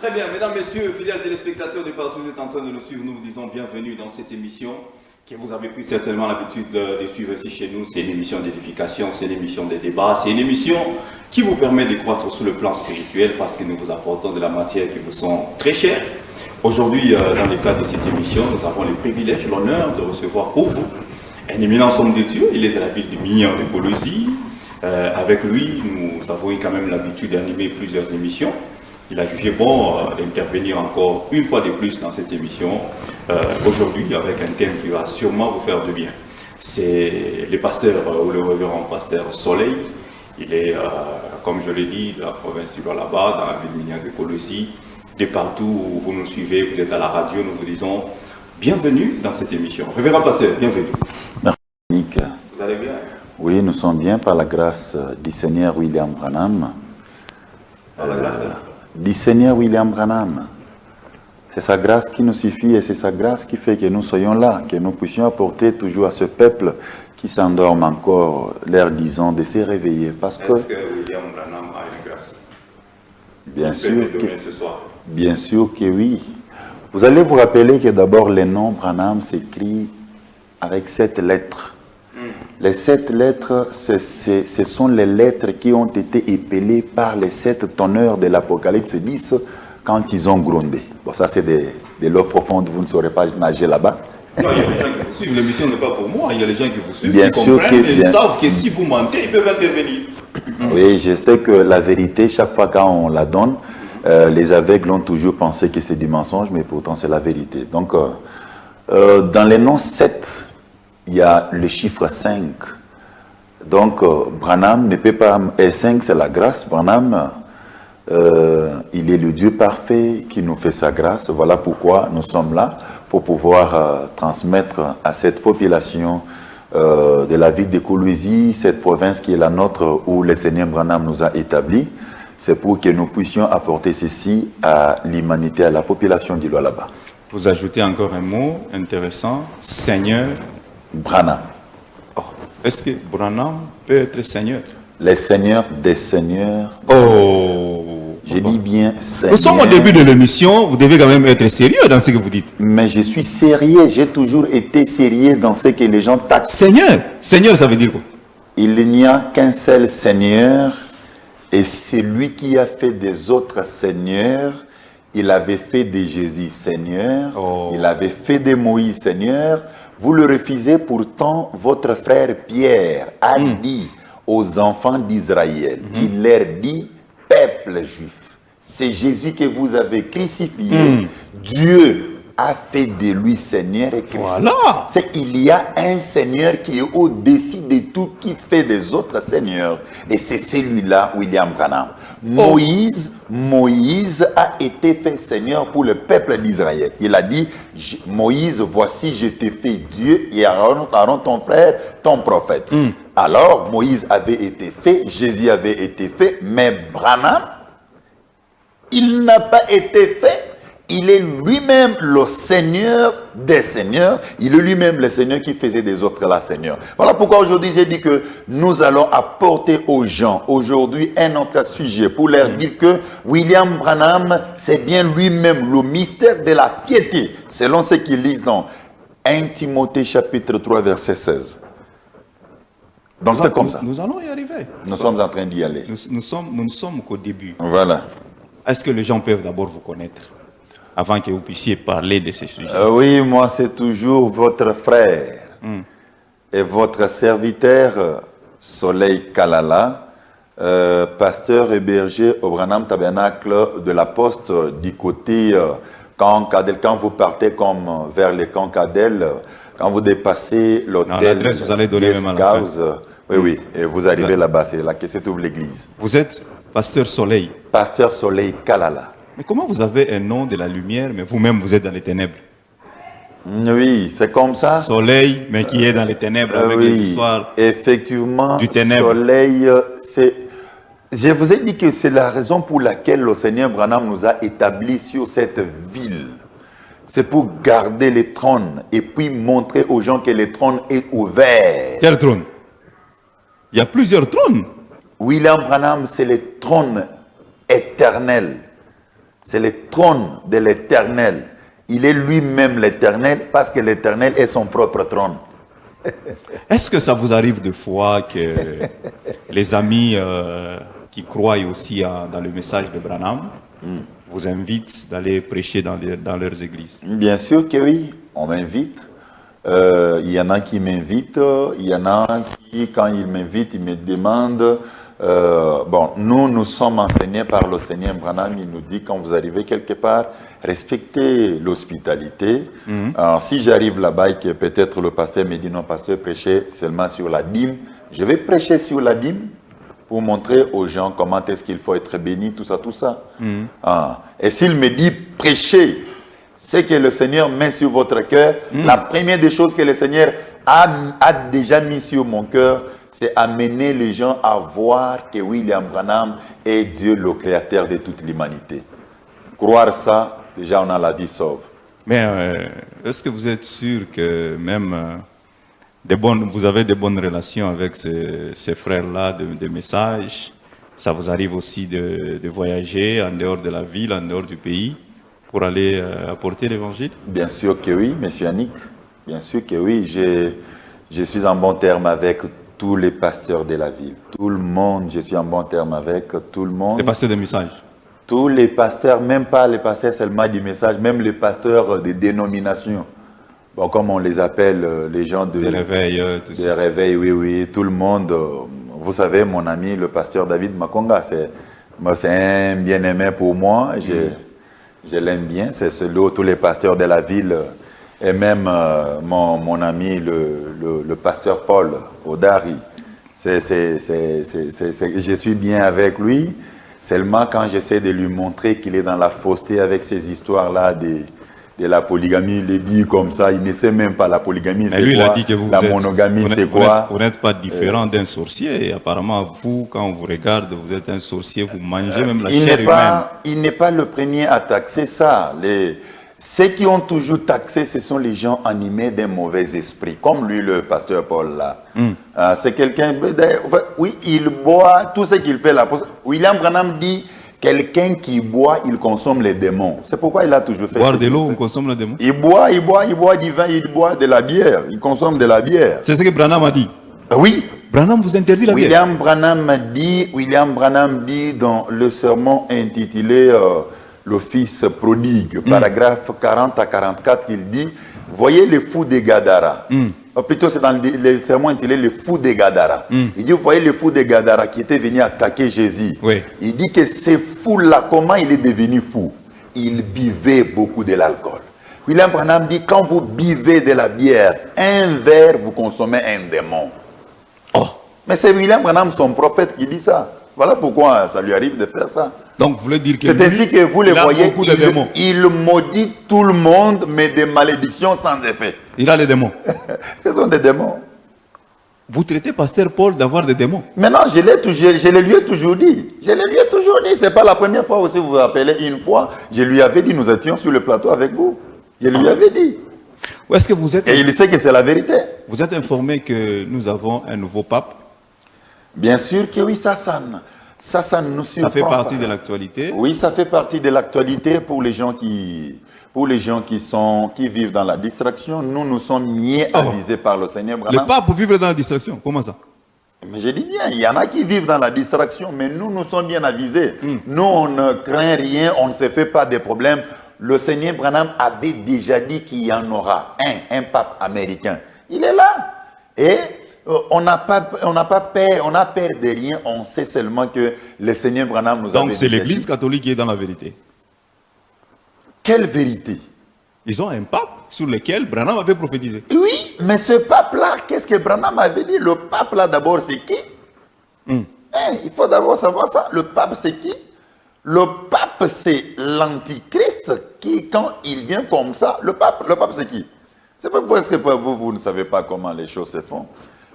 Très bien, mesdames, messieurs, fidèles téléspectateurs de partout, vous êtes en train de nous suivre. Nous vous disons bienvenue dans cette émission que vous avez pris certainement l'habitude de suivre ici chez nous. C'est une émission d'édification, c'est une émission de débat, c'est une émission qui vous permet de croître sur le plan spirituel parce que nous vous apportons de la matière qui vous sont très chères. Aujourd'hui, dans le cadre de cette émission, nous avons le privilège, l'honneur de recevoir pour vous un éminent homme de Dieu. Il est de la ville de Minière de Colosie. Avec lui, nous avons eu quand même l'habitude d'animer plusieurs émissions. Il a jugé bon d'intervenir encore une fois de plus dans cette émission, aujourd'hui avec un thème qui va sûrement vous faire du bien. C'est le pasteur ou le révérend pasteur Soleil. Il est, comme je l'ai dit, de la province du Lualaba, dans la ville de Minière de Colosie. De partout où vous nous suivez, vous êtes à la radio, nous vous disons bienvenue dans cette émission. Révérend pasteur, bienvenue. Merci Nick. Vous allez bien? Oui, nous sommes bien par la grâce du Seigneur William Branham. Par la grâce du Seigneur William Branham. C'est sa grâce qui nous suffit et c'est sa grâce qui fait que nous soyons là, que nous puissions apporter toujours à ce peuple qui s'endorme encore, leur disant de se réveiller. Parce que, est-ce que William Branham a une grâce? Bien sûr que oui. Vous allez vous rappeler que d'abord le nom Branham s'écrit avec 7 lettres. Les 7 lettres, ce sont les lettres qui ont été épellées par les 7 tonneurs de l'Apocalypse 10 quand ils ont grondé. Bon, ça c'est de l'eau profonde, vous ne saurez pas nager là-bas. Non, il y a des gens qui vous suivent, l'émission n'est pas pour moi, il y a des gens qui vous suivent, bien qui sûr comprennent, ils savent que si vous mentez, ils peuvent intervenir. Oui, je sais que la vérité, chaque fois quand on la donne, les aveugles ont toujours pensé que c'est du mensonge, mais pourtant c'est la vérité. Donc, dans les noms 7, il y a le chiffre 5. Donc, Branham ne peut pas... Et 5, c'est la grâce. Branham, il est le Dieu parfait qui nous fait sa grâce. Voilà pourquoi nous sommes là, pour pouvoir transmettre à cette population de la ville de Colosie, cette province qui est la nôtre, où le Seigneur Branham nous a établis. C'est pour que nous puissions apporter ceci à l'humanité, à la population du Lualaba. Vous ajoutez encore un mot intéressant, Seigneur Branham. Oh, est-ce que Branham peut être Seigneur? Les seigneurs des seigneurs. Oh, je dis bien Seigneur. Nous sommes au début de l'émission, vous devez quand même être sérieux dans ce que vous dites. Mais je suis sérieux, j'ai toujours été sérieux dans ce que les gens taxent. Seigneur, Seigneur ça veut dire quoi? Il n'y a qu'un seul Seigneur et c'est lui qui a fait des autres seigneurs. Il avait fait de Jésus Seigneur, il avait fait de Moïse Seigneur. Vous le refusez, pourtant votre frère Pierre a dit aux enfants d'Israël, il leur dit, peuple juif, c'est Jésus que vous avez crucifié. Dieu a fait de lui Seigneur et Christ. Voilà. Il y a un Seigneur qui est au-dessus de tout, qui fait des autres seigneurs. Et c'est celui-là, William Branham. Moïse a été fait Seigneur pour le peuple d'Israël. Il a dit, Moïse, voici, je t'ai fait Dieu et Aaron ton frère, ton prophète. Alors, Moïse avait été fait, Jésus avait été fait, mais Branham, il n'a pas été fait. Il est lui-même le Seigneur des Seigneurs. Il est lui-même le Seigneur qui faisait des autres là, Seigneur. Voilà pourquoi aujourd'hui j'ai dit que nous allons apporter aux gens aujourd'hui un autre sujet pour leur dire que William Branham, c'est bien lui-même le mystère de la piété, selon ce qu'ils lisent dans 1 Timothée chapitre 3 verset 16. Donc c'est comme ça. Nous allons y arriver. Nous sommes en train d'y aller. Nous ne sommes qu'au début. Voilà. Est-ce que les gens peuvent d'abord vous connaître avant que vous puissiez parler de ces sujets? Oui, moi c'est toujours votre frère et votre serviteur Soleil Kalala, pasteur et berger au Branham Tabernacle de la Poste du côté Camp Cadel. Quand vous partez comme vers les Camp Cadel, quand vous dépassez l'hôtel l'adresse vous allez donner même à la fin. Oui, et vous arrivez là-bas, c'est là que se trouve l'église. Vous êtes pasteur Soleil. Pasteur Soleil Kalala. Mais comment vous avez un nom de la lumière, mais vous-même vous êtes dans les ténèbres? Oui, c'est comme ça. Soleil, mais qui est dans les ténèbres avec l'histoire effectivement, du ténèbre. Soleil, c'est... Je vous ai dit que c'est la raison pour laquelle le Seigneur Branham nous a établis sur cette ville. C'est pour garder les trônes et puis montrer aux gens que le trône est ouvert. Quel trône? Il y a plusieurs trônes. William Branham, c'est le trône éternel. C'est le trône de l'Éternel. Il est lui-même l'Éternel parce que l'Éternel est son propre trône. Est-ce que ça vous arrive de fois que les amis qui croient aussi dans le message de Branham vous invitent d'aller prêcher dans leurs églises? Bien sûr que oui, on m'invite. Il y en a qui m'invitent, il y en a qui, quand ils m'invitent, ils me demandent. Nous sommes enseignés par le Seigneur Branham. Il nous dit, quand vous arrivez quelque part, respectez l'hospitalité. Si j'arrive là-bas et que peut-être le pasteur me dit, non, pasteur, prêchez seulement sur la dîme, je vais prêcher sur la dîme pour montrer aux gens comment est-ce qu'il faut être béni, tout ça, tout ça. Et s'il me dit, prêchez, c'est que le Seigneur met sur votre cœur. La première des choses que le Seigneur a déjà mis sur mon cœur, c'est amener les gens à voir que William Branham est Dieu, le créateur de toute l'humanité. Croire ça, déjà on a la vie sauve. Mais est-ce que vous êtes sûr que même vous avez de bonnes relations avec ces frères-là de messages? Ça vous arrive aussi de voyager en dehors de la ville, en dehors du pays, pour aller apporter l'évangile? Bien sûr que oui, monsieur Yannick. Bien sûr que oui. Je suis en bon terme avec tous les pasteurs de la ville. Tout le monde, je suis en bon terme avec tout le monde. Les pasteurs de message? Tous les pasteurs, même pas les pasteurs seulement du message, même les pasteurs des dénominations. Bon, comme on les appelle, les gens de... Des réveils, tout ça. Des réveils, oui, tout le monde. Vous savez, mon ami, le pasteur David Makonga, c'est un bien-aimé pour moi. Je l'aime bien. C'est celui tous les pasteurs de la ville. Et même mon ami, le pasteur Paul Odari. Je suis bien avec lui. Seulement quand j'essaie de lui montrer qu'il est dans la fausseté avec ces histoires-là de la polygamie, il est dit comme ça, il ne sait même pas la polygamie, c'est quoi. Il a dit que la monogamie, c'est quoi. Vous n'êtes pas différent d'un sorcier. Et apparemment, vous, quand on vous regarde, vous êtes un sorcier, vous mangez même la chair humaine. Il n'est pas le premier à taxer ça. Ceux qui ont toujours taxé, ce sont les gens animés d'un mauvais esprit, comme lui, le pasteur Paul, là. C'est quelqu'un, oui, il boit, tout ce qu'il fait là. William Branham dit, quelqu'un qui boit, il consomme les démons. C'est pourquoi il a toujours fait ça. Boire de l'eau, on consomme les démons? Il boit du vin, il boit de la bière, il consomme de la bière. C'est ce que Branham a dit? Oui. Branham vous interdit la bière? William Branham dit dans le sermon intitulé le fils prodigue, paragraphe 40 à 44, qu'il dit, voyez les fous des Gadara. Plutôt, c'est dans le sermon intitulé le fou des Gadara. Il dit, vous voyez les fous des Gadara qui étaient venus attaquer Jésus. Oui. Il dit que ces fous-là, comment il est devenu fou? Il buvait beaucoup de l'alcool. William Branham dit, quand vous buvez de la bière, un verre, vous consommez un démon. Oh. Mais c'est William Branham, son prophète, qui dit ça. Voilà pourquoi ça lui arrive de faire ça. Donc, vous voulez dire que c'est ainsi que vous le voyez, il maudit tout le monde, mais des malédictions sans effet. Il a les démons. Ce sont des démons. Vous traitez pasteur Paul d'avoir des démons? Maintenant, je le lui ai toujours dit. Je le lui ai toujours dit. Ce n'est pas la première fois aussi, vous vous rappelez, une fois, je lui avais dit, nous étions sur le plateau avec vous. Je lui avais dit. Où est-ce que vous êtes? Et il sait que c'est la vérité. Vous êtes informé que nous avons un nouveau pape? Bien sûr que oui, ça nous surprend. Ça fait partie de l'actualité? Oui, ça fait partie de l'actualité pour les gens qui vivent dans la distraction. Nous sommes mieux avisés par le Seigneur Branham. Le pape vivre dans la distraction, comment ça? Mais je dis bien, il y en a qui vivent dans la distraction, mais nous sommes bien avisés. Nous, on ne craint rien, on ne se fait pas de problèmes. Le Seigneur Branham avait déjà dit qu'il y en aura un pape américain. Il est là. Et on n'a pas peur, on n'a peur de rien, on sait seulement que le Seigneur Branham nous a dit. Donc c'est l'Église catholique qui est dans la vérité. Quelle vérité? Ils ont un pape sur lequel Branham avait prophétisé. Oui, mais ce pape-là, qu'est-ce que Branham avait dit? Le pape-là, d'abord, c'est qui? Il faut d'abord savoir ça. Le pape, c'est qui? Le pape, c'est l'antichrist qui, quand il vient comme ça, le pape, c'est qui? C'est pas vous, est-ce que vous ne savez pas comment les choses se font?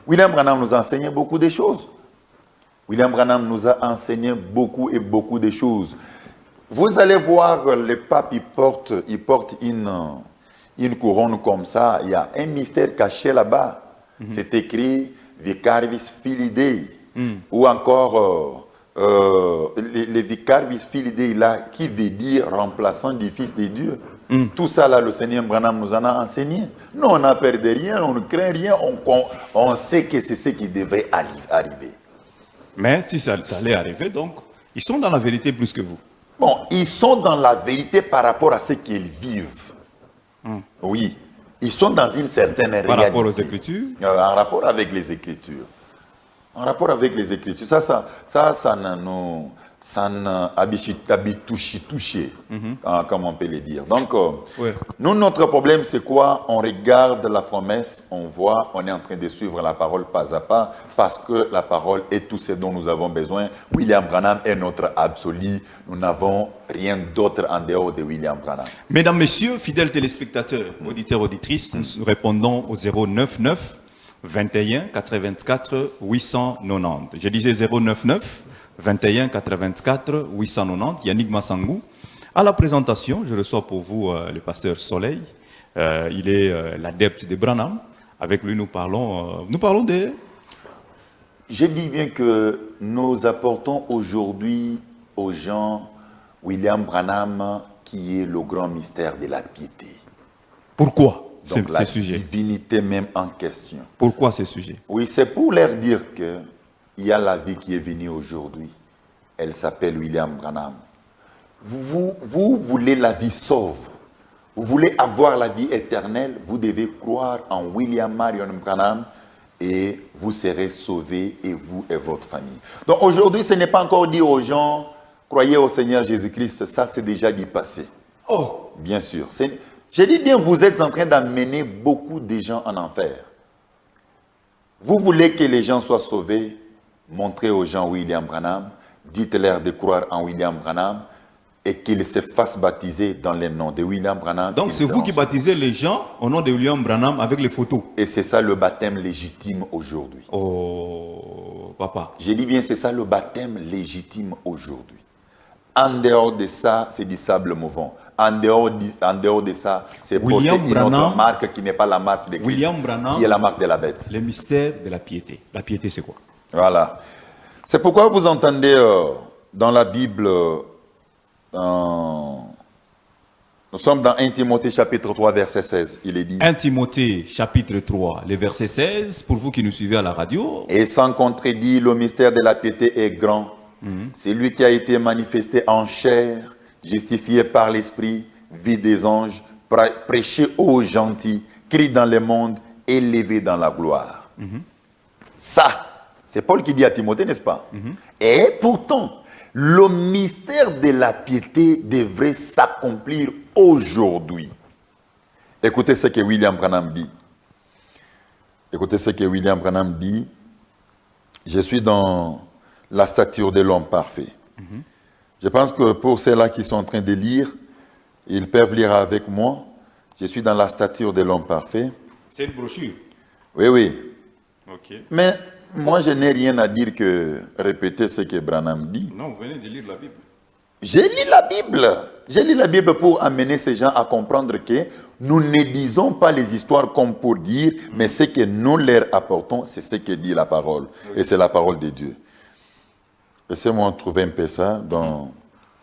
William Branham nous a enseigné beaucoup de choses. William Branham nous a enseigné beaucoup de choses. Vous allez voir, le pape, il porte une couronne comme ça. Il y a un mystère caché là-bas. C'est écrit Vicarius Filii Dei. Ou encore le vicarius filii là, qui veut dire remplaçant du Fils de Dieu. Tout ça là, le Seigneur Branham nous en a enseigné. Nous, on n'a peur de rien, on ne craint rien, on sait que c'est ce qui devrait arriver. Mais si ça allait arriver, donc, ils sont dans la vérité plus que vous. Bon, ils sont dans la vérité par rapport à ce qu'ils vivent. Oui, ils sont dans une certaine réalité. Par rapport aux Écritures? En rapport avec les Écritures. En rapport avec les Écritures. Ça touché, comme on peut le dire. Donc, Oui. nous, notre problème, c'est quoi? On regarde la promesse, on voit, on est en train de suivre la parole pas à pas, parce que la parole est tout ce dont nous avons besoin. William Branham est notre absolu. Nous n'avons rien d'autre en dehors de William Branham. Mesdames, Messieurs, fidèles téléspectateurs, auditeurs, auditrices, nous répondons au 099 21 84 890. Je disais 099 21 84 890. Yannick Massangou. À la présentation, je reçois pour vous le pasteur Soleil. Il est l'adepte de Branham. Avec lui, nous parlons de... Je dis bien que nous apportons aujourd'hui aux gens William Branham, qui est le grand mystère de la piété. Pourquoi Donc la ces sujets? divinité même en question. Pourquoi ces sujets? Oui, c'est pour leur dire que il y a la vie qui est venue aujourd'hui. Elle s'appelle William Branham. Vous voulez la vie sauve. Vous voulez avoir la vie éternelle. Vous devez croire en William Marion Branham et vous serez sauvés, et vous et votre famille. Donc aujourd'hui, ce n'est pas encore dit aux gens, croyez au Seigneur Jésus-Christ. Ça, c'est déjà dit passé. Oh! Bien sûr. Je dis bien, vous êtes en train d'amener beaucoup de gens en enfer. Vous voulez que les gens soient sauvés, montrez aux gens William Branham, dites-leur de croire en William Branham et qu'ils se fassent baptiser dans le nom de William Branham. Donc c'est vous qui baptisez les gens au nom de William Branham avec les photos. Et c'est ça le baptême légitime aujourd'hui. Oh, papa. Je dis bien, c'est ça le baptême légitime aujourd'hui. En dehors de ça, c'est du sable mouvant. En dehors de ça, c'est porter une autre marque qui n'est pas la marque de Christ, William Branham, qui est la marque de la bête. Le mystère de la piété. La piété, c'est quoi? Voilà. C'est pourquoi vous entendez dans la Bible, nous sommes dans 1 Timothée chapitre 3, verset 16, il est dit. 1 Timothée chapitre 3, le verset 16, pour vous qui nous suivez à la radio. Et sans contredit, le mystère de la piété est grand. C'est lui qui a été manifesté en chair, justifié par l'Esprit, vu des anges, prêché aux gentils, crie dans le monde, élevé dans la gloire. Ça, c'est Paul qui dit à Timothée, n'est-ce pas? Et pourtant, le mystère de la piété devrait s'accomplir aujourd'hui. Écoutez ce que William Branham dit. Écoutez ce que William Branham dit. Je suis dans la stature de l'homme parfait. Je pense que pour ceux-là qui sont en train de lire, ils peuvent lire avec moi. Je suis dans la stature de l'homme parfait. C'est une brochure. Oui, oui. Ok. Mais moi, je n'ai rien à dire que répéter ce que Branham dit. Non, vous venez de lire la Bible. J'ai lu la Bible. J'ai lu la Bible pour amener ces gens à comprendre que nous ne disons pas les histoires comme pour dire, mais ce que nous leur apportons, c'est ce que dit la parole. Oui. Et c'est la parole de Dieu. Laissez-moi trouver un peu ça.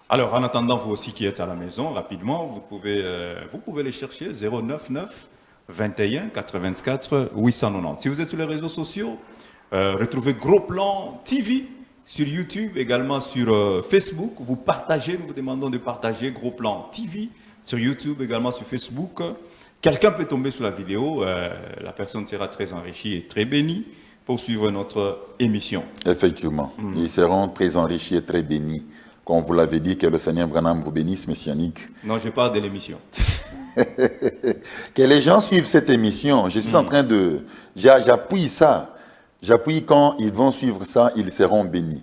Alors, en attendant, vous aussi qui êtes à la maison, rapidement, vous pouvez les chercher, 099 21 84 890. Si vous êtes sur les réseaux sociaux, retrouvez Gros Plan TV sur YouTube, également sur Facebook. Vous partagez, nous vous demandons de partager Gros Plan TV sur YouTube, également sur Facebook. Quelqu'un peut tomber sur la vidéo, la personne sera très enrichie et très bénie pour suivre notre émission. Effectivement, ils seront très enrichis et très bénis. Comme vous l'avez dit, que le Seigneur Branham vous bénisse, Monsieur Yannick. Non, je parle de l'émission. Que les gens suivent cette émission. Je suis en train de... J'appuie ça. J'appuie quand ils vont suivre ça, ils seront bénis.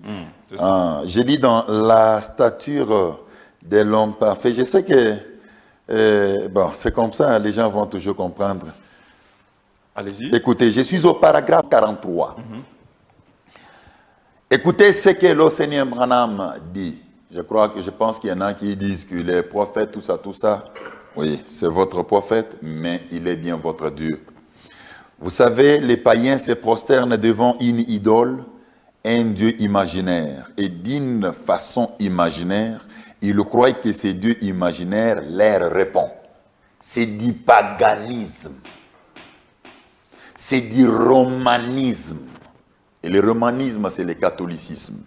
Je lis dans la stature de l'homme parfait. Je sais que... bon, c'est comme ça, les gens vont toujours comprendre. Allez-y. Écoutez, je suis au paragraphe 43. Écoutez ce que le Seigneur Branham dit. Je pense qu'il y en a qui disent qu'il est prophète, tout ça. Oui, c'est votre prophète, mais il est bien votre Dieu. Vous savez, les païens se prosternent devant une idole un Dieu imaginaire et d'une façon imaginaire, ils croient que ce Dieu imaginaire leur répond. C'est du paganisme. C'est du romanisme. Et le romanisme, c'est le catholicisme.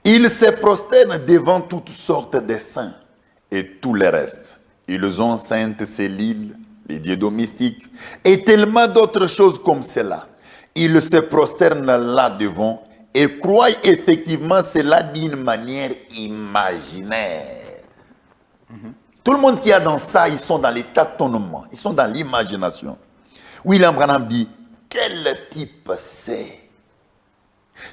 Ils se prosternent devant toutes sortes de saints et tout le reste. Ils ont Sainte Cécile, les dieux domestiques, et tellement d'autres choses comme cela. Ils se prosternent là devant et croient effectivement cela d'une manière imaginaire. Tout le monde qui est dans ça, ils sont dans les tâtonnements, ils sont dans l'imagination. William Branham dit, quel type c'est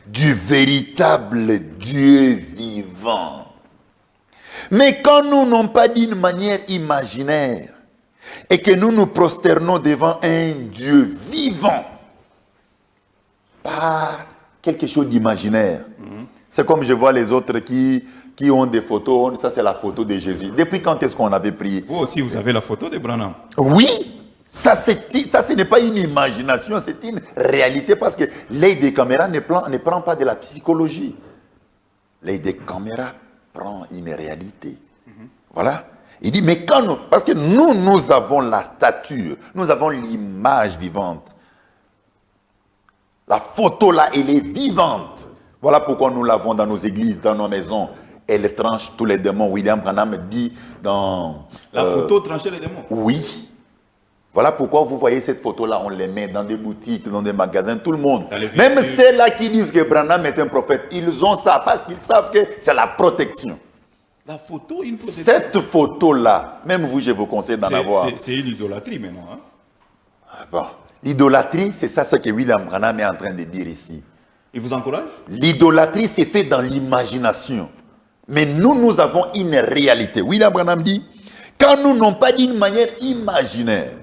du véritable Dieu vivant? Mais quand nous n'ont pas d'une manière imaginaire et que nous nous prosternons devant un Dieu vivant, pas quelque chose d'imaginaire. C'est comme je vois les autres qui ont des photos. Ça, c'est la photo de Jésus. Depuis quand est-ce qu'on avait prié? Vous aussi, vous avez la photo de Branham. Oui, ça ce n'est pas une imagination, c'est une réalité parce que l'œil des caméras ne prend pas de la psychologie. L'œil des caméras prend une réalité. Voilà. Il dit, mais quand nous, parce que nous avons la stature, nous avons l'image vivante. La photo là, elle est vivante. Voilà pourquoi nous l'avons dans nos églises, dans nos maisons. Elle tranche tous les démons. William Branham dit dans... La photo tranchait les démons. Oui. Voilà pourquoi vous voyez cette photo-là, on les met dans des boutiques, dans des magasins, tout le monde. Même ceux-là qui disent que Branham est un prophète, ils ont ça parce qu'ils savent que c'est la protection. La photo, une protection. Cette photo-là, même vous, je vous conseille d'en avoir. C'est une idolâtrie maintenant. Hein? Bon. L'idolâtrie, c'est ça ce que William Branham est en train de dire ici. Il vous encourage? L'idolâtrie, c'est fait dans l'imagination. Mais nous avons une réalité. William Branham dit, quand nous n'ont pas d'une manière imaginaire,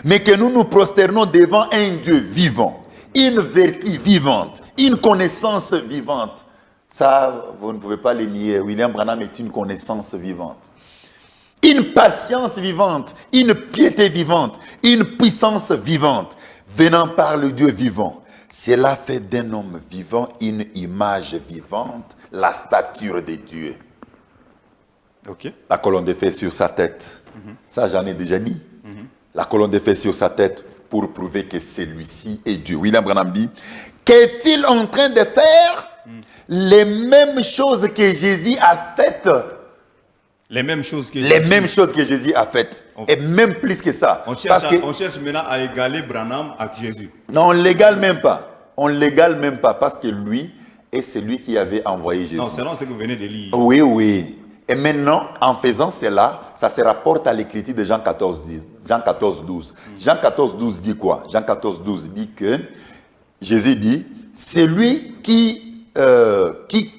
mais que nous nous prosternons devant un Dieu vivant, une vertu vivante, une connaissance vivante. Ça, vous ne pouvez pas le nier. William Branham est une connaissance vivante. Une patience vivante, une piété vivante, une puissance vivante, venant par le Dieu vivant. Cela fait d'un homme vivant une image vivante, la stature de Dieu. Okay. La colonne de feu sur sa tête. Ça, j'en ai déjà dit. La colonne de feu sur sa tête pour prouver que celui-ci est Dieu. William Branham dit, qu'est-il en train de faire? Les mêmes choses que Jésus a faites. Les mêmes choses que Jésus a faites. Et même plus que ça. On cherche maintenant à égaler Branham avec Jésus. Non, on ne l'égale même pas. On ne l'égale même pas parce que lui est celui qui avait envoyé Jésus. Non, selon ce que vous venez de lire. Oui, oui. Et maintenant, en faisant cela, ça se rapporte à l'écriture de Jean 14, 12. Jean 14, 12 dit quoi? Jean 14, 12 dit que Jésus dit, celui qui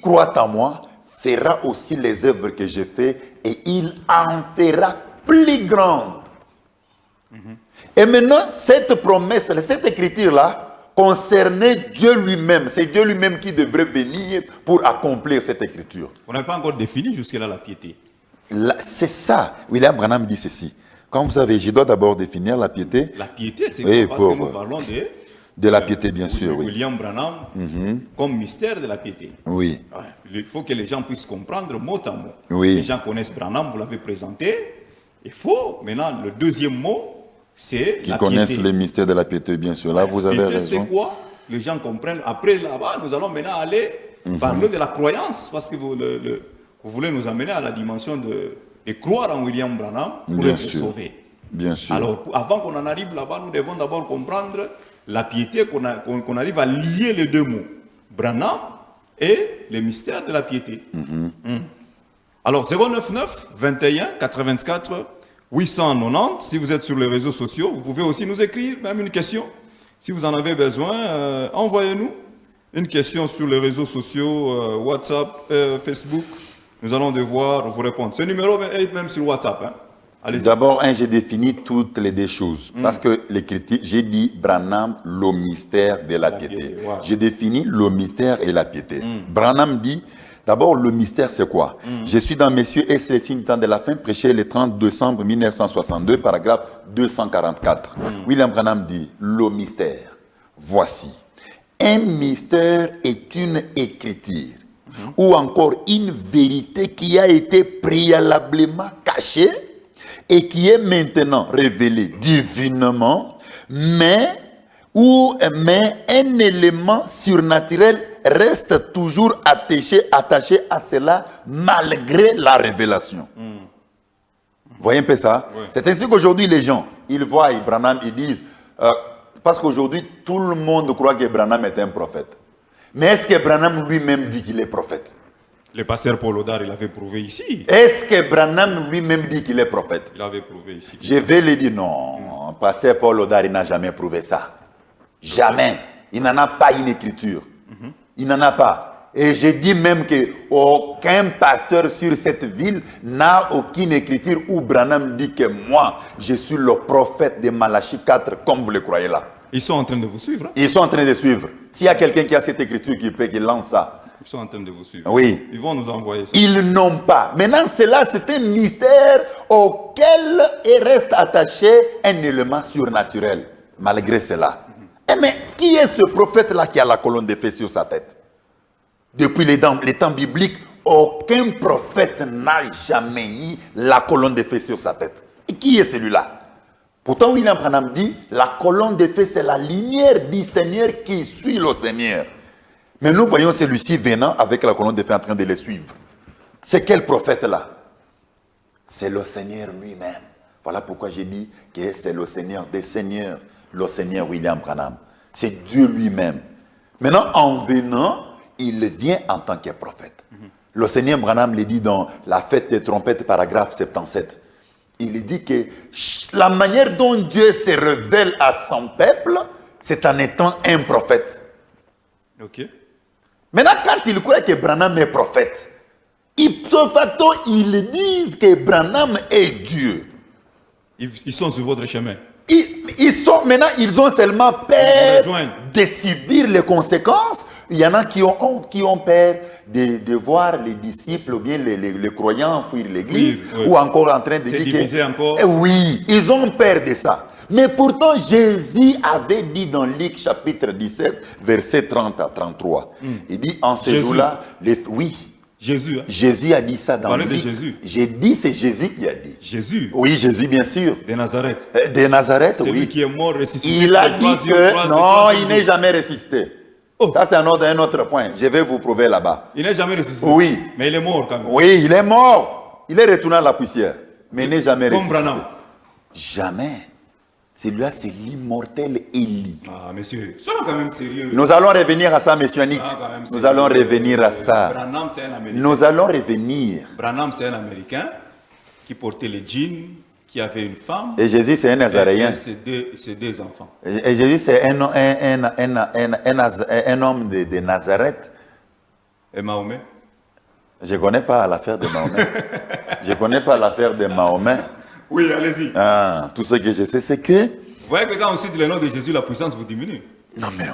croit en moi fera aussi les œuvres que j'ai faites et il en fera plus grandes. Et maintenant, cette promesse, cette écriture-là, concernait Dieu lui-même. C'est Dieu lui-même qui devrait venir pour accomplir cette écriture. On n'a pas encore défini jusque-là la piété. C'est ça. William Branham dit ceci. Comme vous savez, je dois d'abord définir la piété. La piété, c'est quoi? Parce que nous parlons de la piété, bien sûr. Oui. William Branham, comme mystère de la piété. Oui. Il faut que les gens puissent comprendre mot à mot. Oui. Les gens connaissent Branham, vous l'avez présenté. Il faut, maintenant, le deuxième mot, c'est qui connaissent le mystère de la piété, bien sûr. Là, vous avez raison. C'est quoi? Les gens comprennent. Après, là-bas, nous allons maintenant aller parler de la croyance, parce que vous voulez nous amener à la dimension de croire en William Branham pour être sauvé. Bien sûr. Alors, avant qu'on en arrive là-bas, nous devons d'abord comprendre la piété, qu'on arrive à lier les deux mots. Branham et le mystère de la piété. Alors, 099 21 84 890, si vous êtes sur les réseaux sociaux, vous pouvez aussi nous écrire même une question. Si vous en avez besoin, envoyez-nous une question sur les réseaux sociaux, WhatsApp, Facebook. Nous allons devoir vous répondre. Ce numéro est même sur WhatsApp. Hein. D'abord, j'ai défini toutes les deux choses. Parce que l'écriture, j'ai dit Branham, le mystère de la piété. Wow. J'ai défini le mystère et la piété. Branham dit, d'abord, le mystère, c'est quoi? Je suis dans Messieurs et c'est le signe temps de la fin, prêché le 30 décembre 1962, paragraphe 244. William Branham dit, le mystère, voici. Un mystère est une écriture ou encore une vérité qui a été préalablement cachée et qui est maintenant révélée divinement, mais un élément surnaturel reste toujours attaché à cela malgré la révélation. Vous voyez un peu ça? Oui. C'est ainsi qu'aujourd'hui les gens, ils voient Branham, ils disent, parce qu'aujourd'hui tout le monde croit que Branham est un prophète. Mais est-ce que Branham lui-même dit qu'il est prophète? Le pasteur Paul Odar, il avait prouvé ici. Est-ce que Branham lui-même dit qu'il est prophète? Il avait prouvé ici. Je vais lui dire non, pasteur Paul Odar, il n'a jamais prouvé ça. Jamais. Il n'en a pas une écriture. Il n'en a pas. Et je dis même qu'aucun pasteur sur cette ville n'a aucune écriture où Branham dit que moi, je suis le prophète de Malachie 4, comme vous le croyez là. Ils sont en train de vous suivre. Hein? Ils sont en train de suivre. S'il y a quelqu'un qui a cette écriture qui lance ça. Ils sont en train de vous suivre. Oui. Ils vont nous envoyer ça. Ils n'ont pas. Maintenant, cela, c'est un mystère auquel reste attaché un élément surnaturel, malgré cela. Mais qui est ce prophète-là qui a la colonne de feu sur sa tête? Depuis les temps bibliques, aucun prophète n'a jamais eu la colonne de feu sur sa tête. Et qui est celui-là? Pourtant, William Branham dit, la colonne de feu, c'est la lumière du Seigneur qui suit le Seigneur. Mais nous voyons celui-ci venant avec la colonne de feu en train de les suivre. C'est quel prophète-là? C'est le Seigneur lui-même. Voilà pourquoi j'ai dit que c'est le Seigneur des Seigneurs, le Seigneur William Branham. C'est Dieu lui-même. Maintenant, en venant, il vient en tant que prophète. Le Seigneur Branham le dit dans la fête des trompettes, paragraphe 77. Il dit que la manière dont Dieu se révèle à son peuple, c'est en étant un prophète. Ok. Maintenant, quand ils croient que Branham est prophète, ipso facto, ils disent que Branham est Dieu. Ils sont sur votre chemin. Ils ont seulement peur de subir les conséquences. Il y en a qui ont peur de voir les disciples ou bien les croyants fuir l'église, oui. Ou encore en train de dire diviser encore. Oui, ils ont peur de ça. Mais pourtant, Jésus avait dit dans Luc chapitre 17, verset 30 à 33. Il dit, en ces jours-là, Jésus. Hein? Jésus a dit ça dans Parlez Luc. de Jésus. J'ai dit, c'est Jésus qui a dit. Jésus. Oui, Jésus, bien sûr. De Nazareth. De Nazareth, Celui oui. qui est mort, ressuscité. Il a dit que non, il n'est jamais ressuscité. Oh. Ça, c'est un autre point. Je vais vous prouver là-bas. Il n'est jamais ressuscité. Oui. Mais il est mort quand même. Oui, il est mort. Il est retourné à la poussière. Mais il n'est jamais ressuscité. Comme Branham. Jamais. Celui-là, c'est l'immortel Élie. Ah, messieurs, soyons quand même sérieux. Nous allons revenir à ça, monsieur Annick. Nous allons revenir à ça. Branham, c'est un Américain. Nous allons revenir. Branham, c'est un Américain qui portait les jeans, qui avait une femme. Et Jésus, c'est un Nazaréen. Et ses deux enfants. Et Jésus, c'est un homme de Nazareth. Et Mahomet? Je ne connais pas l'affaire de Mahomet. Je ne connais pas l'affaire de Mahomet. Oui, allez-y. Ah, tout ce que je sais, c'est que... Vous voyez que quand on cite le nom de Jésus, la puissance vous diminue. Non mais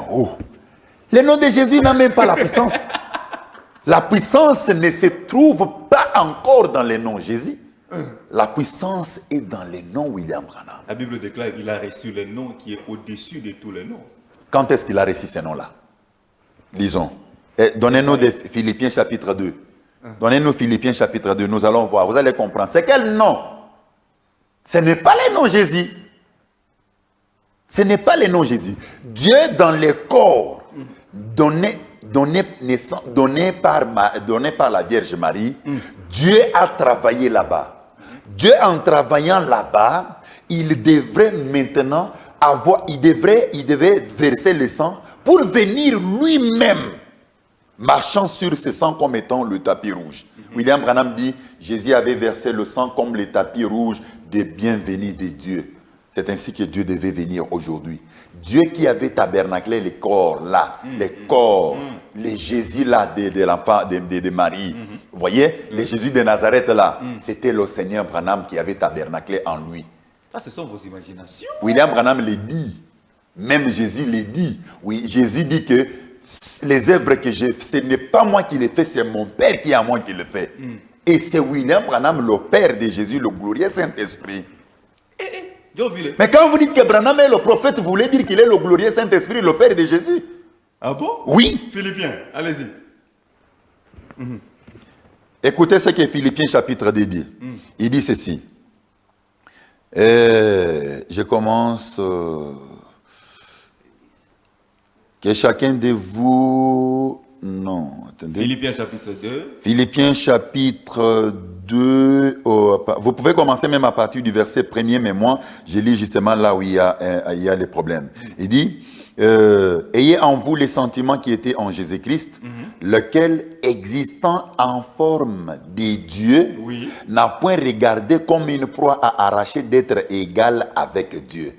le nom de Jésus n'a même pas la puissance. La puissance ne se trouve pas encore dans le nom Jésus. La puissance est dans le nom William Branham. La Bible déclare qu'il a reçu le nom qui est au-dessus de tous les noms. Quand est-ce qu'il a reçu ce nom-là? Lisons. Donnez-nous de Philippiens chapitre 2. Donnez-nous Philippiens chapitre 2. Nous allons voir. Vous allez comprendre. C'est quel nom? Ce n'est pas le nom Jésus. Ce n'est pas le nom Jésus. Dieu dans le corps donné par la Vierge Marie, Dieu a travaillé là-bas. Dieu en travaillant là-bas, il devrait maintenant il devait verser le sang pour venir lui-même marchant sur ce sang comme étant le tapis rouge. William Branham dit, Jésus avait versé le sang comme le tapis rouge de bienvenue de Dieu. C'est ainsi que Dieu devait venir aujourd'hui. Dieu qui avait tabernaclé les corps là, les corps, les Jésus là de l'enfant de Marie. Vous voyez, les Jésus de Nazareth là, c'était le Seigneur Branham qui avait tabernaclé en lui. Ça, ce sont vos imaginations. William Branham le dit. Même Jésus le dit. Oui, Jésus dit que les œuvres que j'ai faites, ce n'est pas moi qui les fais, c'est mon Père qui est à moi qui le fait. Et c'est William Branham, le Père de Jésus, le glorieux Saint-Esprit. Mais quand vous dites que Branham est le prophète, vous voulez dire qu'il est le glorieux Saint-Esprit, le Père de Jésus? Ah bon? Oui. Philippiens, allez-y. Écoutez ce que Philippiens chapitre 2 dit. Il dit ceci. Je commence. Que chacun de vous... Non, attendez. Philippiens chapitre 2. Philippiens chapitre 2. Vous pouvez commencer même à partir du verset 1er, mais moi, je lis justement là où il y a les problèmes. Il dit, ayez en vous les sentiments qui étaient en Jésus-Christ, lequel, existant en forme de Dieu, Oui. n'a point regardé comme une proie à arracher d'être égal avec Dieu.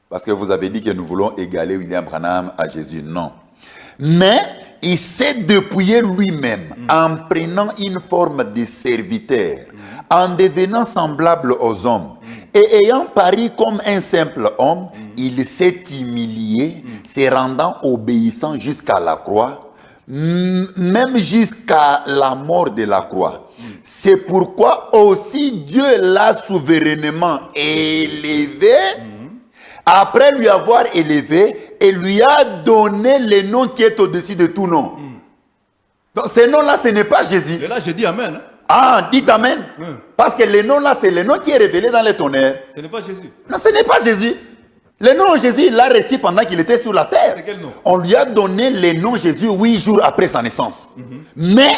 Parce que vous avez dit que nous voulons égaler William Branham à Jésus. Non. Mais il s'est dépouillé lui-même en prenant une forme de serviteur, en devenant semblable aux hommes. Et ayant paru comme un simple homme, il s'est humilié, se rendant obéissant jusqu'à la croix, même jusqu'à la mort de la croix. C'est pourquoi aussi Dieu l'a souverainement élevé, après lui avoir élevé, et lui a donné le nom qui est au-dessus de tout nom. Donc ce nom-là, ce n'est pas Jésus. Et là, je dis Amen. Hein? Ah, dites Amen. Parce que le nom-là, c'est le nom qui est révélé dans les tonnerres. Ce n'est pas Jésus. Non, ce n'est pas Jésus. Le nom Jésus, il l'a reçu pendant qu'il était sur la terre. C'est quel nom? On lui a donné le nom Jésus 8 jours après sa naissance. Mais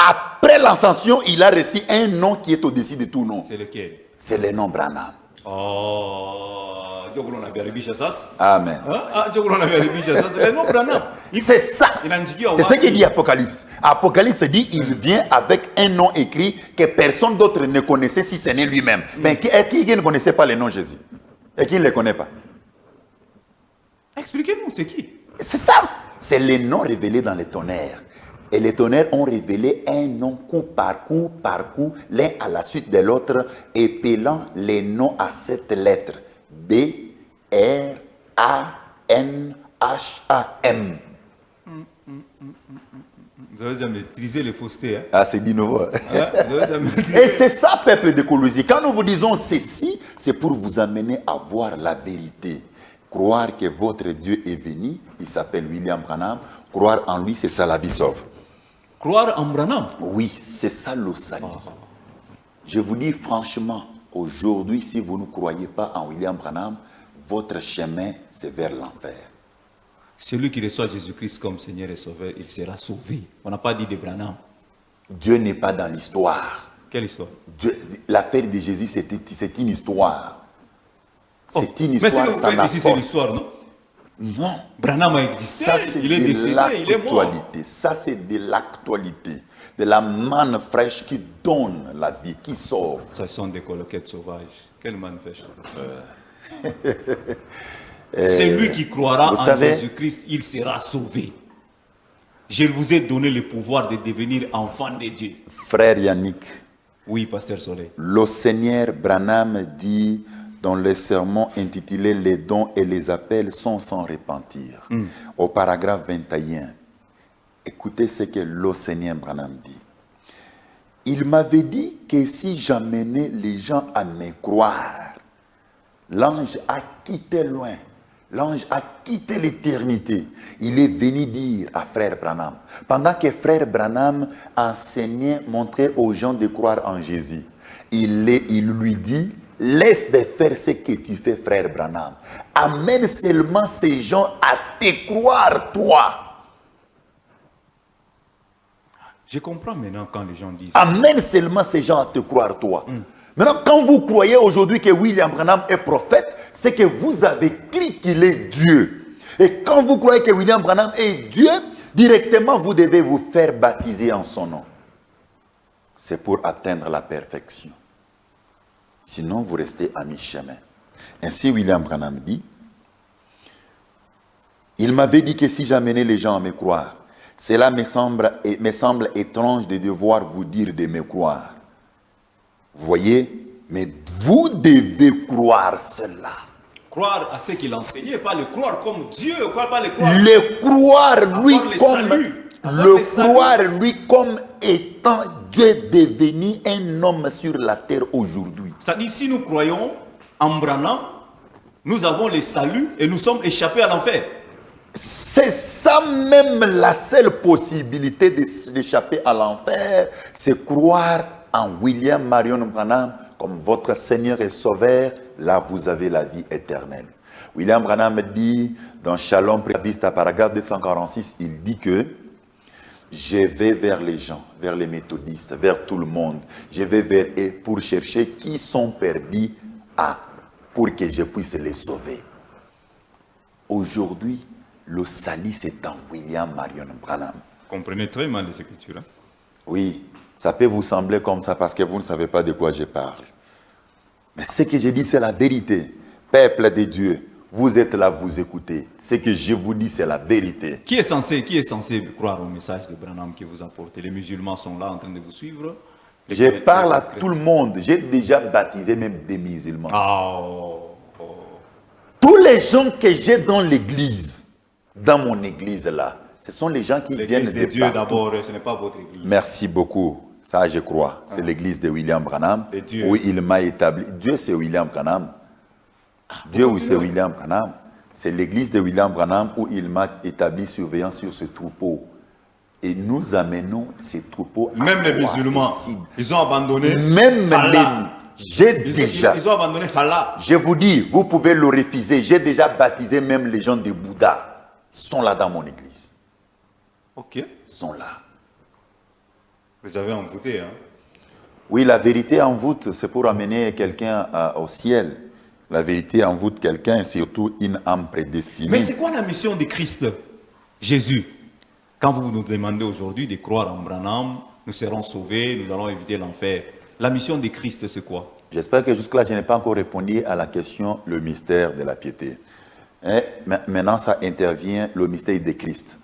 après l'ascension, il a reçu un nom qui est au-dessus de tout nom. C'est lequel? C'est le nom Branham. Oh, Dieu que l'on a bien révisé ça. Amen. Dieu que l'on a bien révisé ça. C'est le nom Branham. C'est ça. C'est ce qu'il dit Apocalypse. Apocalypse dit il vient avec un nom écrit que personne d'autre ne connaissait si ce n'est lui-même. Mais qui ne connaissait pas le nom Jésus? Et qui ne le connaît pas? Expliquez-nous, c'est qui? C'est ça. C'est les noms révélés dans les tonnerres. Et les tonnerres ont révélé un nom coup, par coup, l'un à la suite de l'autre, épelant les noms à cette lettre. B-R-A-N-H-A-M. Vous avez déjà maîtrisé les faussetés. Hein? Ah, c'est dit nouveau. Maîtrisé. Et c'est ça, peuple de Colosie. Quand nous vous disons ceci, c'est pour vous amener à voir la vérité. Croire que votre Dieu est venu, il s'appelle William Branham. Croire en lui, c'est ça la vie sauve. Croire en Branham? Oui, c'est ça le salut. Je vous dis franchement, aujourd'hui, si vous ne croyez pas en William Branham, votre chemin, c'est vers l'enfer. Celui qui reçoit Jésus-Christ comme Seigneur et Sauveur, il sera sauvé. On n'a pas dit de Branham. Dieu n'est pas dans l'histoire. Quelle histoire? L'affaire de Jésus, c'est une histoire. C'est une mais histoire. ce que vous faites ici, c'est l'histoire, non? Non. Branham a existé, Ça, c'est il est décédé, il est mort. Ça, c'est de l'actualité. De la manne fraîche qui donne la vie, qui sauve. Ce sont des colloquettes sauvages. Quelle manne fraîche? C'est lui qui croira en Jésus-Christ, il sera sauvé. Je vous ai donné le pouvoir de devenir enfant de Dieu. Frère Yannick. Oui, Pasteur Soleil. Le Seigneur Branham dit dans le sermon intitulé « Les dons et les appels sont sans repentir ». Au paragraphe 21, écoutez ce que le Seigneur Branham dit. Il m'avait dit que si j'amenais les gens à me croire, l'ange a quitté loin. L'ange a quitté l'éternité. Il est venu dire à frère Branham, pendant que frère Branham enseignait, montrait aux gens de croire en Jésus, il lui dit, laisse de faire ce que tu fais, frère Branham. Amène seulement ces gens à te croire, toi. Je comprends maintenant quand les gens disent... Amène seulement ces gens à te croire, toi. Maintenant, quand vous croyez aujourd'hui que William Branham est prophète, c'est que vous avez cru qu'il est Dieu. Et quand vous croyez que William Branham est Dieu, directement vous devez vous faire baptiser en son nom. C'est pour atteindre la perfection. Sinon, vous restez à mi-chemin. Ainsi, William Branham dit, il m'avait dit que si j'amenais les gens à me croire, cela me semble étrange de devoir vous dire de me croire. Vous voyez, mais vous devez croire cela. Croire à ce qu'il enseignait, pas le croire comme Dieu, pas le croire. Le croire lui comme étant Dieu devenu un homme sur la terre aujourd'hui. C'est-à-dire, si nous croyons en Branham, nous avons le salut et nous sommes échappés à l'enfer. C'est ça même la seule possibilité d'échapper à l'enfer, c'est croire en William Marion Branham comme votre Seigneur et Sauveur. Là, vous avez la vie éternelle. William Branham dit dans Shalom Prévista, paragraphe 246, il dit que je vais vers les gens, vers les méthodistes, vers tout le monde. Je vais vers eux pour chercher qui sont perdus pour que je puisse les sauver. Aujourd'hui, le salut c'est en William Marion Branham. Vous comprenez très mal les Écritures. Hein? Oui, ça peut vous sembler comme ça parce que vous ne savez pas de quoi je parle. Mais ce que je dis, c'est la vérité. Peuple de Dieu, vous êtes là, vous écoutez. Ce que je vous dis, c'est la vérité. Qui est censé croire au message de Branham que vous apportez? Les musulmans sont là en train de vous suivre. Je parle à tout le monde. J'ai déjà baptisé même des musulmans. Tous les gens que j'ai dans l'église, dans mon église là, ce sont les gens qui viennent de Dieu partout. d'abord, ce n'est pas votre église. Merci beaucoup. Ça, je crois. C'est l'église de William Branham où il m'a établi. Dieu, c'est William Branham. Dieu, oui, c'est William Branham. C'est l'église de William Branham où il m'a établi surveillant sur ce troupeau. Et nous amenons ces troupeaux à même les musulmans, ils ont abandonné. Même ils ont abandonné Allah. Je vous dis, vous pouvez le refuser. J'ai déjà baptisé même les gens de Bouddha. Ils sont là dans mon église. Ok. Ils sont là. Vous avez envoûté, hein? Oui, la vérité envoûte, c'est pour amener quelqu'un au ciel. La vérité envoûte quelqu'un, surtout une âme prédestinée. Mais c'est quoi la mission de Christ, Jésus? Quand vous nous demandez aujourd'hui de croire en Branham, nous serons sauvés, nous allons éviter l'enfer. La mission de Christ, c'est quoi? J'espère que jusque-là, je n'ai pas encore répondu à la question, le mystère de la piété. Et maintenant, ça intervient, le mystère de Christ.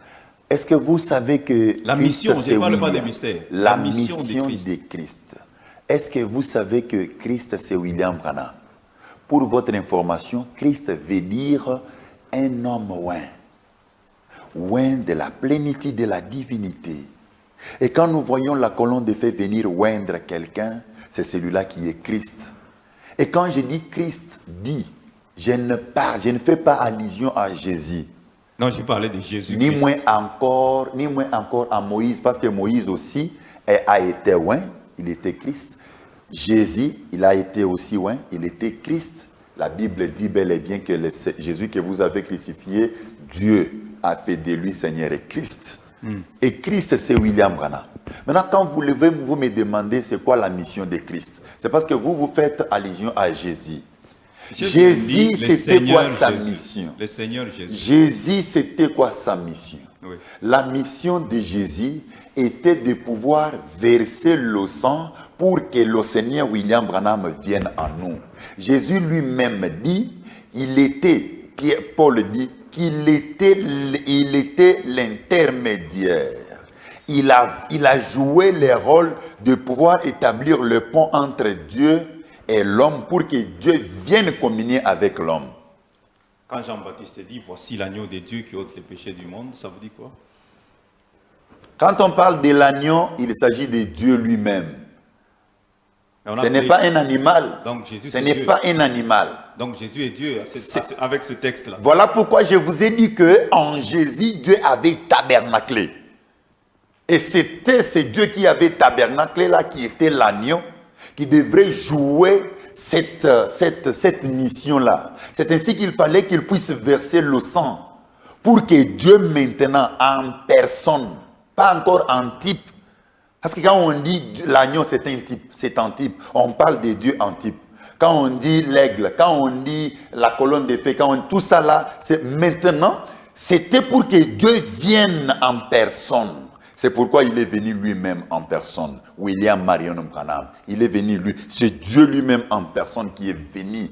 Est-ce que vous savez que la Christ, mission, je ne parle pas des mystères. La mission de Christ. Est-ce que vous savez que Christ, c'est William Branham? Pour votre information, Christ veut dire un homme oint de la plénitude de la divinité. Et quand nous voyons la colonne de feu venir oindre quelqu'un, c'est celui-là qui est Christ. Et quand je dis Christ, je ne fais pas allusion à Jésus. Non, je parlais de Jésus. Ni moins encore à Moïse, parce que Moïse aussi a été oint, il était Christ. Jésus, il a été aussi oint, il était Christ. La Bible dit bel et bien que Jésus que vous avez crucifié, Dieu a fait de lui Seigneur et Christ. Et Christ, c'est William Branham. Maintenant, quand vous me demandez c'est quoi la mission de Christ, c'est parce que vous faites allusion à Jésus. Jésus, c'était quoi sa mission? Le Seigneur Jésus. Jésus, c'était quoi sa mission? Oui. La mission de Jésus était de pouvoir verser le sang pour que le Seigneur William Branham vienne en nous. Jésus lui-même dit, Paul dit, qu'il était l'intermédiaire. Il a joué le rôle de pouvoir établir le pont entre Dieu et l'homme pour que Dieu vienne communier avec l'homme. Quand Jean-Baptiste dit « Voici l'agneau de Dieu qui ôte les péchés du monde », ça vous dit quoi? Quand on parle de l'agneau, il s'agit de Dieu lui-même. Ce n'est pas un animal. Donc, Jésus, ce n'est pas un animal. Donc Jésus est Dieu avec ce texte-là. Voilà pourquoi je vous ai dit qu'en Jésus, Dieu avait tabernaclé. Et c'était ce Dieu qui avait tabernaclé là, qui était l'agneau, qui devrait jouer cette mission-là. C'est ainsi qu'il fallait qu'il puisse verser le sang pour que Dieu maintenant, en personne, pas encore en type, parce que quand on dit l'agneau c'est un type, on parle de Dieu en type. Quand on dit l'aigle, quand on dit la colonne de feu, tout ça là, c'est maintenant, c'était pour que Dieu vienne en personne. C'est pourquoi il est venu lui-même en personne. William Marion Branham, il est venu lui. C'est Dieu lui-même en personne qui est venu.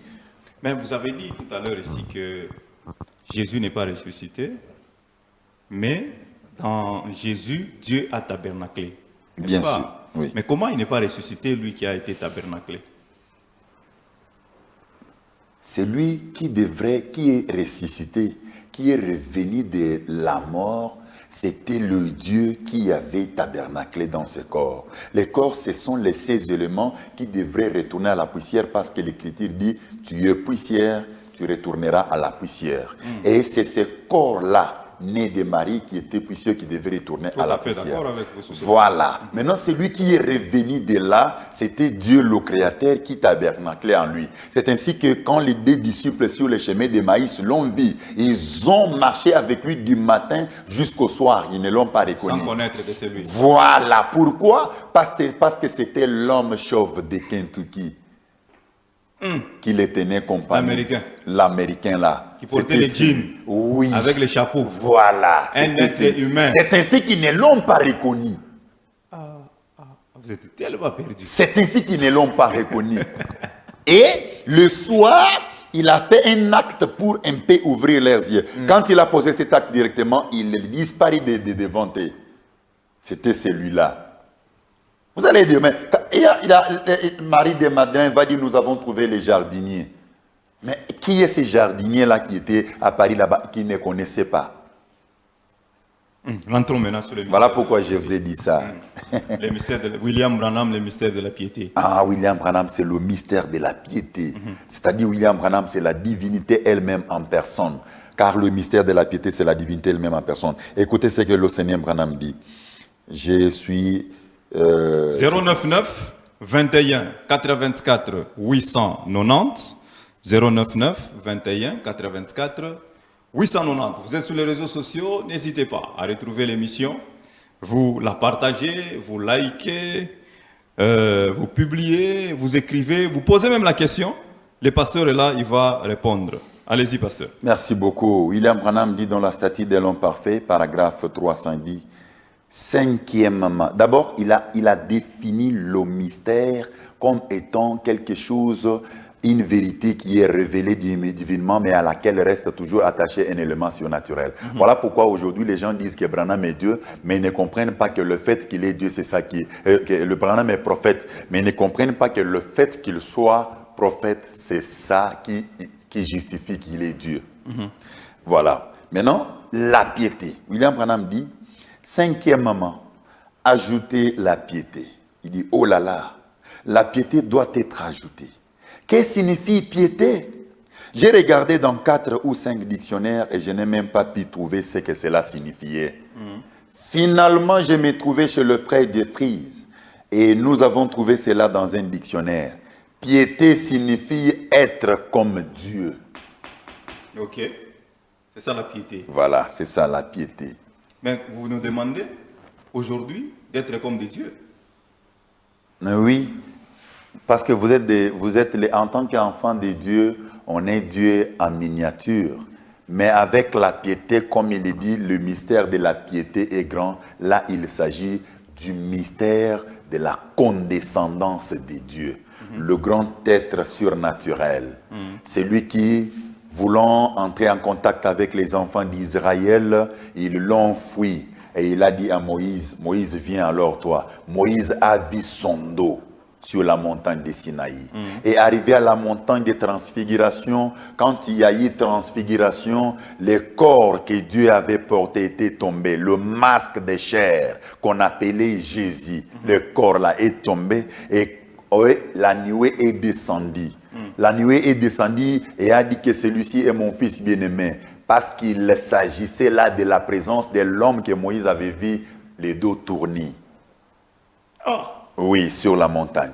Mais vous avez dit tout à l'heure ici que Jésus n'est pas ressuscité, mais dans Jésus, Dieu a tabernaclé. Bien sûr, oui. Mais comment il n'est pas ressuscité, lui qui a été tabernaclé? C'est lui qui est ressuscité, qui est revenu de la mort. C'était le Dieu qui avait tabernaclé dans ce corps. Les corps, ce sont les 16 éléments qui devraient retourner à la poussière parce que l'Écriture dit « Tu es poussière, tu retourneras à la poussière ». Et c'est ce corps-là né de Marie, qui était puissant, qui devait retourner à la poussière. D'accord avec vous sur ce Voilà. Maintenant, celui qui est revenu de là, c'était Dieu le Créateur qui tabernaclait en lui. C'est ainsi que quand les deux disciples sur le chemin de Maïs l'ont vu, ils ont marché avec lui du matin jusqu'au soir. Ils ne l'ont pas reconnu. Sans connaître que c'est lui. Voilà. Pourquoi? Parce que c'était l'homme chauve de Kentucky qui les tenait compagnie. L'Américain. L'Américain là. Qui portait les jeans. Oui. Avec les chapeaux. Voilà. Un être humain. C'est ainsi qu'ils ne l'ont pas reconnu. Vous êtes tellement perdu. C'est ainsi qu'ils ne l'ont pas reconnu. Et le soir, il a fait un acte pour un peu ouvrir leurs yeux. Quand il a posé cet acte directement, il disparut devant eux. C'était celui-là. Vous allez dire, mais Marie de Madeleine va dire, nous avons trouvé les jardiniers. Mais qui est ces jardiniers-là qui étaient à Paris là-bas, qui ne connaissaient pas? Rentrons maintenant sur le mystère. Voilà pourquoi je vous ai dit ça. Le mystère de William Branham, le mystère de la piété. Ah, William Branham, c'est le mystère de la piété. C'est-à-dire, William Branham, c'est la divinité elle-même en personne. Car le mystère de la piété, c'est la divinité elle-même en personne. Écoutez ce que le Seigneur Branham dit. Je suis... 099 21 84 890 099 21 84 890. Vous êtes sur les réseaux sociaux, n'hésitez pas à retrouver l'émission. Vous la partagez, vous likez, vous publiez, vous écrivez, vous posez même la question. Le pasteur est là, il va répondre. Allez-y, pasteur. Merci beaucoup. William Branham dit dans la statue de l'homme parfait, paragraphe 310, cinquièmement, d'abord, il a défini le mystère comme étant quelque chose, une vérité qui est révélée divinement, mais à laquelle reste toujours attaché un élément surnaturel. Voilà pourquoi aujourd'hui les gens disent que Branham est Dieu, mais ils ne comprennent pas que le fait qu'il est Dieu, c'est ça que le Branham est prophète, mais ils ne comprennent pas que le fait qu'il soit prophète, c'est ça qui justifie qu'il est Dieu. Voilà. Maintenant, la piété. William Branham dit, cinquièmement, ajouter la piété. Il dit, oh là là, la piété doit être ajoutée. Qu'est-ce que signifie piété? J'ai regardé dans 4 ou 5 dictionnaires et je n'ai même pas pu trouver ce que cela signifiait. Finalement, je me trouvais chez le frère Jeffries et nous avons trouvé cela dans un dictionnaire. Piété signifie être comme Dieu. Ok, c'est ça la piété. Voilà, c'est ça la piété. Mais vous nous demandez aujourd'hui d'être comme des dieux. Oui, parce que vous êtes en tant qu'enfant de Dieu, on est Dieu en miniature. Mais avec la piété, comme il est dit, le mystère de la piété est grand. Là, il s'agit du mystère de la condescendance de Dieu. Le grand être surnaturel. C'est lui qui, voulant entrer en contact avec les enfants d'Israël, ils l'ont fui. Et il a dit à Moïse, Moïse, viens alors toi. Moïse a vu son dos sur la montagne de Sinaï. Et arrivé à la montagne de transfiguration, quand il y a eu transfiguration, le corps que Dieu avait porté était tombé. Le masque de chair qu'on appelait Jésus, le corps là est tombé et la nuée est descendue. La nuée est descendue et a dit que celui-ci est mon fils bien-aimé. Parce qu'il s'agissait là de la présence de l'homme que Moïse avait vu les dos tournés. Oh. Oui, sur la montagne.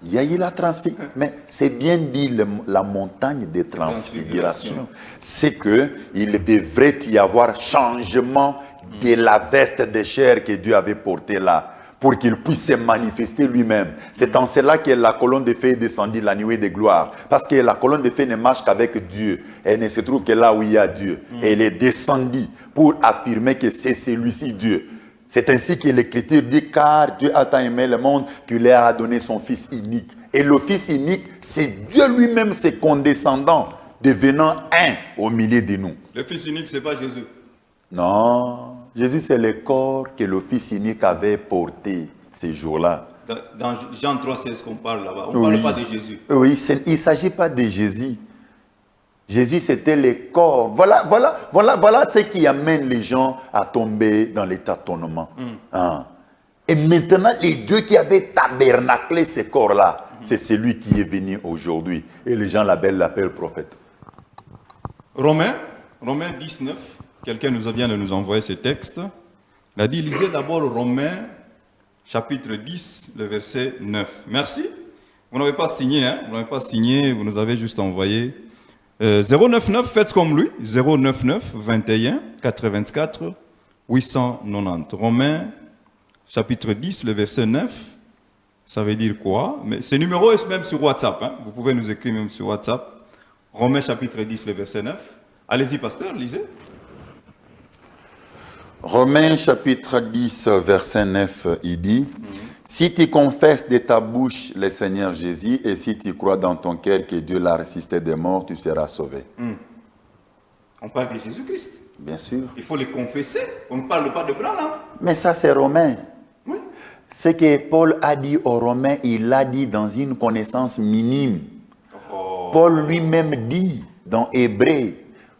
Il y a eu la transfiguration. Mais c'est bien dit la montagne de transfiguration. C'est qu'il devrait y avoir changement de la veste de chair que Dieu avait portée là, pour qu'il puisse se manifester lui-même. C'est en cela que la colonne de feu est descendue, la nuée de gloire. Parce que la colonne de feu ne marche qu'avec Dieu. Elle ne se trouve que là où il y a Dieu. Et elle est descendue pour affirmer que c'est celui-ci Dieu. C'est ainsi que l'Écriture dit, car Dieu a tant aimé le monde qu'il a donné son Fils unique. Et le Fils unique, c'est Dieu lui-même, c'est condescendant, devenant un au milieu de nous. Le Fils unique, ce n'est pas Jésus. Non, Jésus, c'est le corps que le Fils unique avait porté ces jours-là. Dans Jean 3,16 qu'on parle là-bas, on ne parle pas de Jésus. Oui, il ne s'agit pas de Jésus. Jésus, c'était le corps. Voilà ce qui amène les gens à tomber dans les tâtonnements. Et maintenant, les dieux qui avaient tabernaclé ce corps-là, c'est celui qui est venu aujourd'hui. Et les gens l'appellent prophète. Romains, Romains 19, quelqu'un vient de nous envoyer ce texte. Il a dit, lisez d'abord Romains chapitre 10, le verset 9. Merci. Vous n'avez pas signé, hein? Vous n'avez pas signé, vous nous avez juste envoyé. 099, faites comme lui. 099 21 84 890. Romains chapitre 10, le verset 9. Ça veut dire quoi? Mais ce numéro est même sur WhatsApp. Hein? Vous pouvez nous écrire même sur WhatsApp. Romains chapitre 10, le verset 9. Allez-y, pasteur, lisez. Romains chapitre 10, verset 9, il dit, si tu confesses de ta bouche le Seigneur Jésus et si tu crois dans ton cœur que Dieu l'a ressuscité des morts, tu seras sauvé. On parle de Jésus-Christ. Bien sûr. Il faut le confesser. On ne parle pas de Branham. Mais ça, c'est Romain. Oui. Ce que Paul a dit aux Romains, il l'a dit dans une connaissance minime. Paul lui-même dit dans Hébreux,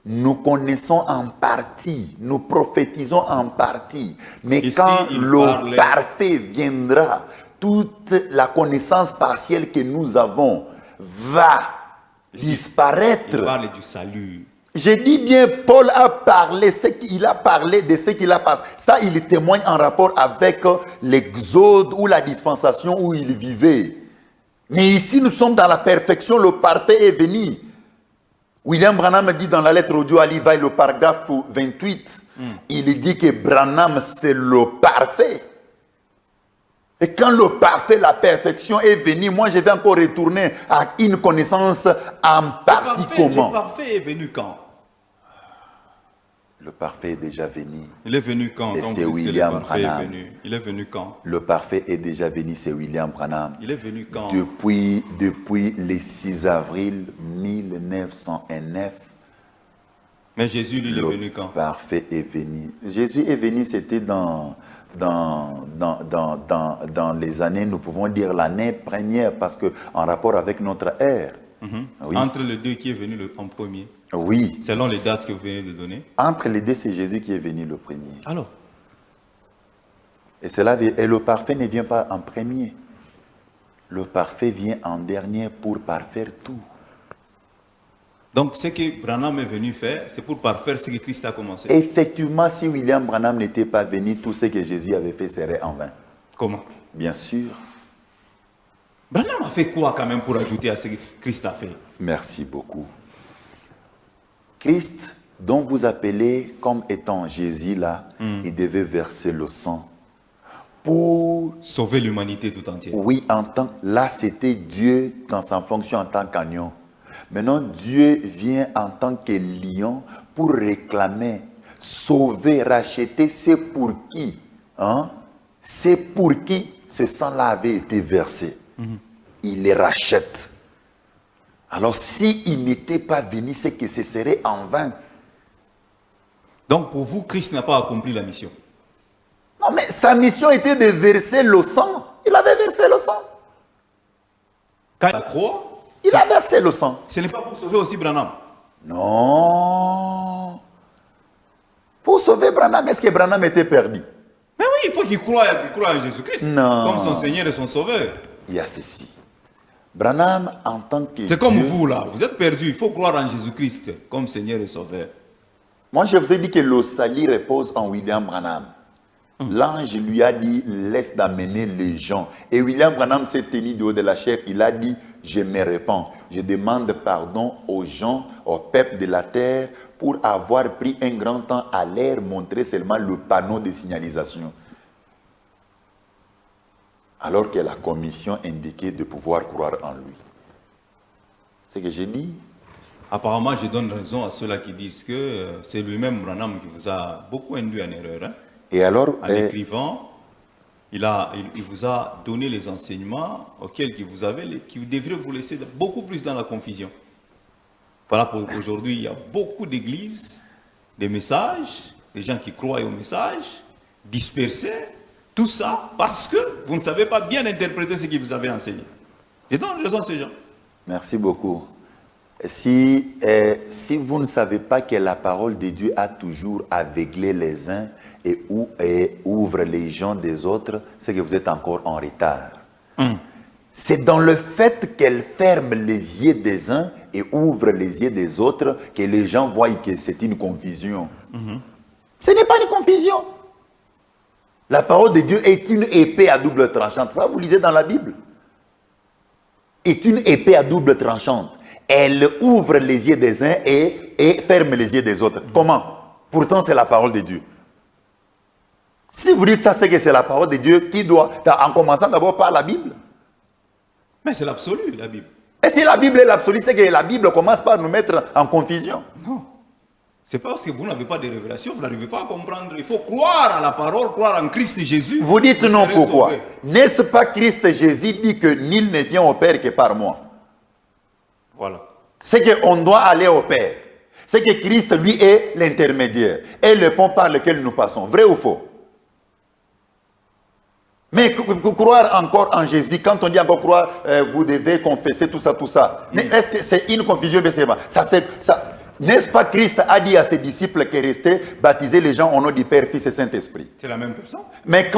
nous connaissons en partie, nous prophétisons en partie. Mais Ici, quand il le parlait... parfait viendra, toute la connaissance partielle que nous avons va Ici, disparaître. Il parle du salut. Je dis bien, Paul a parlé, il a parlé de ce qu'il a passé. Ça, il témoigne en rapport avec l'exode ou la dispensation où il vivait. Mais ici, nous sommes dans la perfection, le parfait est venu. William Branham dit dans la lettre audio à Levi, le paragraphe 28, il dit que Branham, c'est le parfait. Et quand le parfait, la perfection est venue, moi je vais encore retourner à une connaissance en partie comment. Le parfait est venu quand? Le parfait est déjà venu. Il est venu quand? Et Quand c'est vous dites que William le parfait Branham. est venu. Il est venu quand? Le parfait est déjà venu, c'est William Branham. Il est venu quand? Depuis le 6 avril 1909. Mais Jésus, lui, il est venu Le quand? parfait est venu. Jésus est venu, c'était dans les années, nous pouvons dire l'année première, parce que en rapport avec notre ère. Oui. Entre les deux, qui est venu en premier? Oui. Selon les dates que vous venez de donner. Entre les deux, c'est Jésus qui est venu le premier. Alors? Et le parfait ne vient pas en premier. Le parfait vient en dernier pour parfaire tout. Donc, ce que Branham est venu faire, c'est pour parfaire ce que Christ a commencé. Effectivement, si William Branham n'était pas venu, tout ce que Jésus avait fait serait en vain. Comment? Bien sûr. Branham a fait quoi quand même pour ajouter à ce que Christ a fait? Merci beaucoup. Christ, dont vous appelez comme étant Jésus là, il devait verser le sang pour Sauver l'humanité tout entière. Oui, là c'était Dieu dans sa fonction en tant qu'agneau. Maintenant, Dieu vient en tant que lion pour réclamer, sauver, racheter. C'est pour qui? C'est pour qui ce sang-là avait été versé. Il les rachète. Alors, s'il n'était pas venu, c'est que ce serait en vain. Donc, pour vous, Christ n'a pas accompli la mission. Non, mais sa mission était de verser le sang. Il avait versé le sang. Quand la croix, il a versé le sang. Ce n'est pas pour sauver aussi Branham. Non. Pour sauver Branham, est-ce que Branham était perdu? Mais oui, il faut qu'il croie en Jésus-Christ. Non. Comme son Seigneur et son Sauveur. Il y a ceci. Branham, en tant que C'est comme Dieu, vous là, vous êtes perdus, il faut croire en Jésus-Christ comme Seigneur et Sauveur. Moi, je vous ai dit que le salut repose en William Branham. L'ange lui a dit, laisse d'amener les gens. Et William Branham s'est tenu du haut de la chair. Il a dit, je me répands. Je demande pardon aux gens, au peuple de la terre, pour avoir pris un grand temps à leur montrer seulement le panneau de signalisation. Alors que la commission indiquait de pouvoir croire en lui. C'est ce que j'ai dit. Apparemment, je donne raison à ceux-là qui disent que c'est lui-même, Branham, qui vous a beaucoup induit en erreur. Hein? Et alors, en écrivant, il vous a donné les enseignements auxquels qui devraient vous laisser beaucoup plus dans la confusion. Voilà, pour aujourd'hui, il y a beaucoup d'églises, des messages, des gens qui croient au message, dispersés, tout ça parce que vous ne savez pas bien interpréter ce qu'il vous avait enseigné. Je donne raison à ces gens. Merci beaucoup. Si vous ne savez pas que la parole de Dieu a toujours aveuglé les uns et ouvre les gens des autres, c'est que vous êtes encore en retard. C'est dans le fait qu'elle ferme les yeux des uns et ouvre les yeux des autres, que les gens voient que c'est une confusion. Ce n'est pas une confusion. La parole de Dieu est une épée à double tranchante. Ça, vous lisez dans la Bible. Est une épée à double tranchante. Elle ouvre les yeux des uns et ferme les yeux des autres. Comment? Pourtant, c'est la parole de Dieu. Si vous dites ça, c'est que c'est la parole de Dieu qui doit, en commençant d'abord par la Bible. Mais c'est l'absolu, la Bible. Et si la Bible est l'absolu, c'est que la Bible commence par nous mettre en confusion. Non. C'est pas parce que vous n'avez pas de révélation, vous n'arrivez pas à comprendre. Il faut croire à la parole, croire en Christ Jésus. Vous dites vous non, serez pourquoi? sauvés. N'est-ce pas Christ Jésus dit que nul ne vient au Père que par moi? Voilà. C'est qu'on doit aller au Père. C'est que Christ, lui, est l'intermédiaire. Et le pont par lequel nous passons. Vrai ou faux? Mais croire encore en Jésus, quand on dit encore croire, vous devez confesser tout ça. Mais est-ce que c'est une confusion? N'est-ce pas Christ a dit à ses disciples qu'il restait baptiser les gens au nom du Père, Fils et Saint-Esprit? C'est la même personne. Mais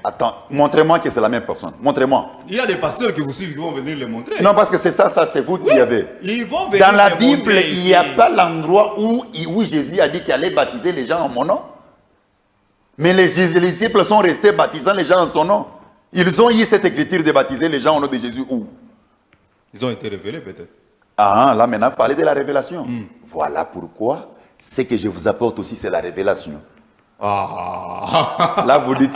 attends, montrez-moi que c'est la même personne. Montrez-moi. Il y a des pasteurs qui vous suivent qui vont venir les montrer. Non, parce que c'est ça, c'est vous qui avez. Ils vont venir Dans la les Bible, montrer il n'y a ici. pas l'endroit où Jésus a dit qu'il allait baptiser les gens en mon nom. Mais les disciples sont restés baptisant les gens en son nom. Ils ont eu cette écriture de baptiser les gens au nom de Jésus où? Ils ont été révélés peut-être. Ah, là maintenant, vous parlez de la révélation. Voilà pourquoi ce que je vous apporte aussi, c'est la révélation. Ah. Là, vous dites...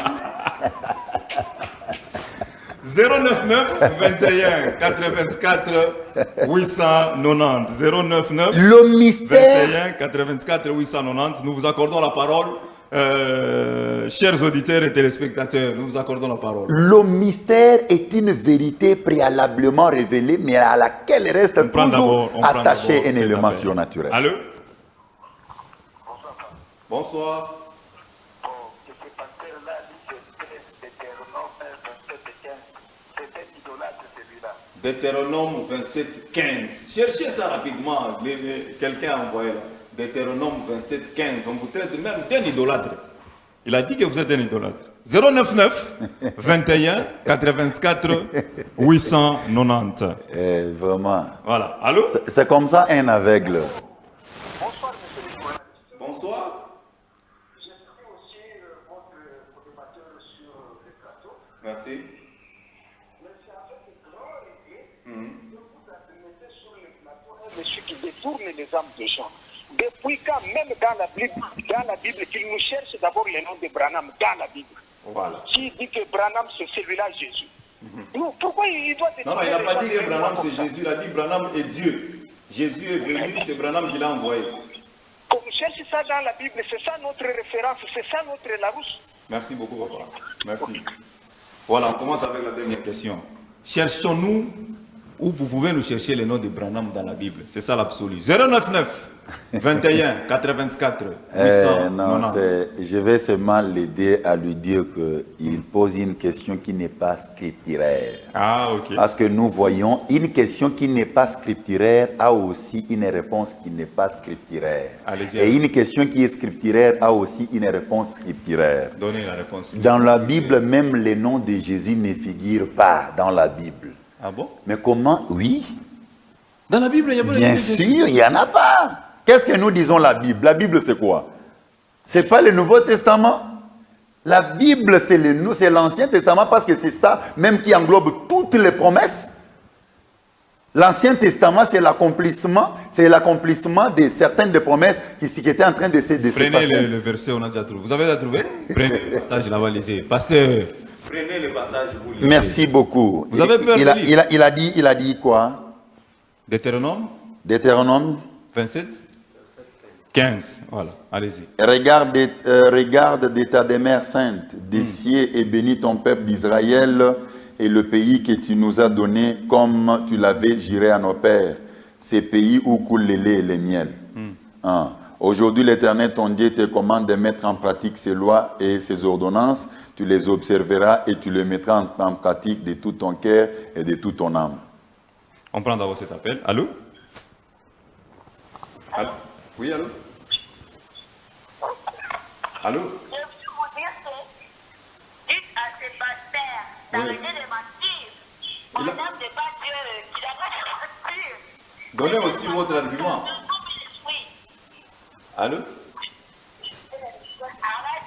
099 21 84 890 099 Le mystère... 21 84 890. Nous vous accordons la parole. Chers auditeurs et téléspectateurs, nous vous accordons la parole. Le mystère est une vérité préalablement révélée, mais à laquelle reste toujours attaché un élément surnaturel. Allô? Bonsoir. Bon, que ce pasteur-là dit que c'est un idolâtre celui-là. Deutéronome 27, 15. Cherchez ça rapidement. Quelqu'un a envoyé là. Deutéronome 27, 15. On vous traite même d'un idolâtre. Il a dit que vous êtes un idolâtre. 099 21 84 890. Vraiment. Voilà. Allô? C'est comme ça un aveugle. Bonsoir, monsieur le journaliste. Bonsoir. Je suis aussi votre débatteur sur le plateau. Merci. Mais c'est avec grand regret que vous admettez sur le plateau un monsieur qui détourne les âmes des gens. Depuis quand, même dans la Bible, qu'il nous cherche d'abord le nom de Branham dans la Bible. Voilà. Qui dit que Branham c'est celui-là Jésus. Non, pourquoi il doit Non, il n'a pas dit que Branham c'est Jésus, il a dit Branham est Dieu. Jésus est venu, c'est Branham qui l'a envoyé. Qu'on cherche ça dans la Bible, c'est ça notre référence, c'est ça notre Larousse. Merci beaucoup, papa. Merci. Voilà, on commence avec la dernière question. Cherchons-nous, ou vous pouvez nous chercher le nom de Branham dans la Bible. C'est ça l'absolu. 099 21 84 Non, 890. je vais seulement l'aider à lui dire qu'il pose une question qui n'est pas scripturaire. Ah, ok. Parce que nous voyons, une question qui n'est pas scripturaire a aussi une réponse qui n'est pas scripturaire. Allez-y. Et une question qui est scripturaire a aussi une réponse scripturaire. Donnez la réponse. Dans la Bible, même les noms de Jésus ne figurent pas dans la Bible. Ah bon? Mais comment? Oui, Dans la Bible, il y a pas de nom bien de Jésus. sûr, il n'y en a pas. Qu'est-ce que nous disons la Bible? La Bible, c'est quoi? C'est pas le Nouveau Testament. La Bible, c'est l'Ancien Testament parce que c'est ça même qui englobe toutes les promesses. L'Ancien Testament, c'est l'accomplissement de certaines des promesses qui étaient en train de se Prenez passer. le verset, on a déjà trouvé. Vous avez déjà trouvé? Prenez le passage là-bas, lisez. Pasteur, prenez le passage, vous lisez. Merci beaucoup. Vous avez peur de lire? Il a dit quoi? Deutéronome Deutéronome. 27 15. Voilà, allez-y. Regarde de ta demeure sainte, des cieux et bénis ton peuple d'Israël et le pays que tu nous as donné comme tu l'avais juré à nos pères, ces pays où coule le lait et le miel. Aujourd'hui, l'Éternel, ton Dieu, te commande de mettre en pratique ses lois et ses ordonnances. Tu les observeras et tu les mettras en pratique de tout ton cœur et de toute ton âme. On prend d'abord cet appel. Allô? Allô? Oui, allô? Allô? Je veux vous dire que, dites à ces pasteurs d'arrêter de mentir. Mon homme n'est pas Dieu, il n'a pas de mentir. Donnez aussi votre argument. Oui. Allô? Arrête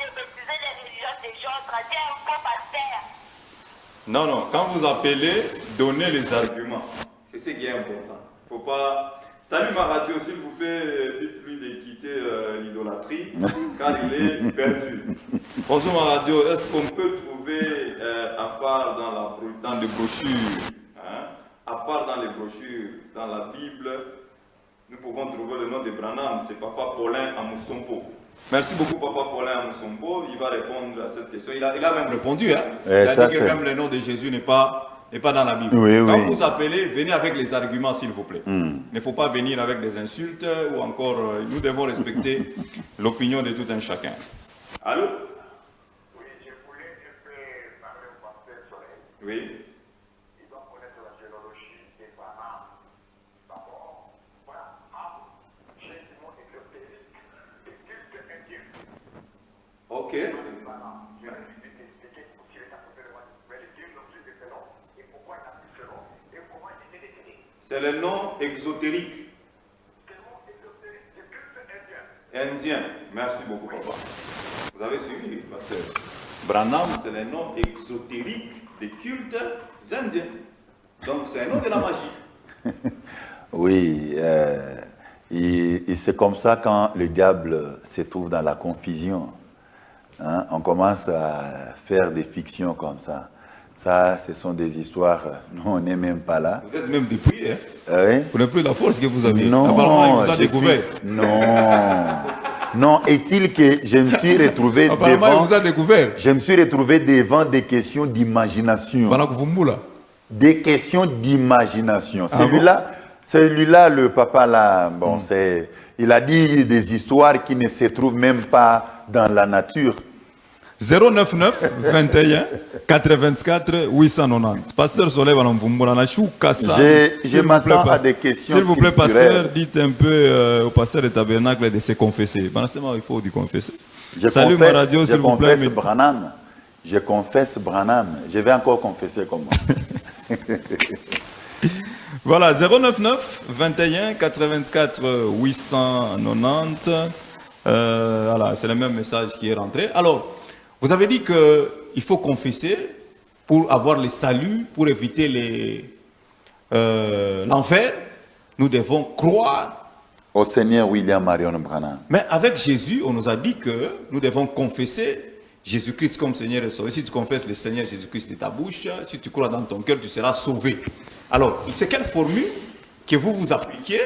de mépriser les religions des gens. T'es un bon pasteur. Non, non, quand vous appelez, donnez les arguments. C'est ce qui est important. Faut pas... Salut ma radio, s'il vous plaît, dites-lui de quitter l'idolâtrie, car il est perdu. Bonjour ma radio, est-ce qu'on peut trouver, à part dans les brochures, hein, à part dans les brochures, dans la Bible, nous pouvons trouver le nom de Branham, c'est Papa Paulin Amusompo. Merci beaucoup Papa Paulin Amusompo, il va répondre à cette question. Il a même répondu, hein. Il a dit que même le nom de Jésus n'est pas dans la Bible. Oui, Quand oui. vous appelez, venez avec les arguments s'il vous plaît. Il ne faut pas venir avec des insultes ou encore, nous devons respecter l'opinion de tout un chacun. Allô? Oui, je voulais un peu parler au pasteur Soleil. Oui. Il doit connaître la généalogie des parents. D'abord, voilà, Jésus-Mon ésotérique, et culte indien. Ok. C'est le nom exotérique. Indien. Merci beaucoup, papa. Vous avez suivi, pasteur. Branham, c'est le nom exotérique des cultes indiens. Donc, c'est un nom de la magie. Oui, et c'est comme ça quand le diable se trouve dans la confusion. Hein, on commence à faire des fictions comme ça. Ça, ce sont des histoires, nous on n'est même pas là. Vous êtes même dépouillé, hein? Oui. Vous n'avez plus la force que vous aviez. Non, Apparemment, il vous a je découvert. suis- Non. Non, est-il que je me suis retrouvé Apparemment, il vous a découvert. je me suis retrouvé devant des questions d'imagination. Pendant que vous moulez. Des questions d'imagination. Ah Celui-là, le papa là, bon, il a dit des histoires qui ne se trouvent même pas dans la nature. 099 21 84 890. Pasteur Soleil Je m'attends à des questions S'il vous plaît, scripturaires. pasteur, dites un peu au pasteur du tabernacle de se confesser. Il faut dire confesser. Salut ma radio, s'il vous plaît. Branham. Je confesse Branham. Je vais encore confesser comment. Voilà, 099 21 84 890. Voilà, c'est le même message qui est rentré. Alors, vous avez dit qu'il faut confesser pour avoir le salut, pour éviter l'enfer. Nous devons croire. Au Seigneur William Marion Branham. Mais avec Jésus, on nous a dit que nous devons confesser Jésus-Christ comme Seigneur et Sauveur. Si tu confesses le Seigneur Jésus-Christ de ta bouche, si tu crois dans ton cœur, tu seras sauvé. Alors, c'est quelle formule que vous appliquez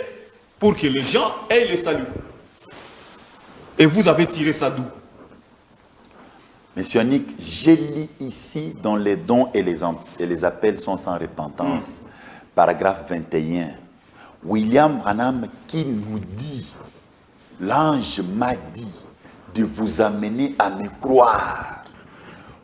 pour que les gens aient le salut? Et vous avez tiré ça d'où? Monsieur Annick, j'ai lu ici dans les dons et les appels sont sans repentance, paragraphe 21. William Branham qui nous dit, l'ange m'a dit de vous amener à me croire.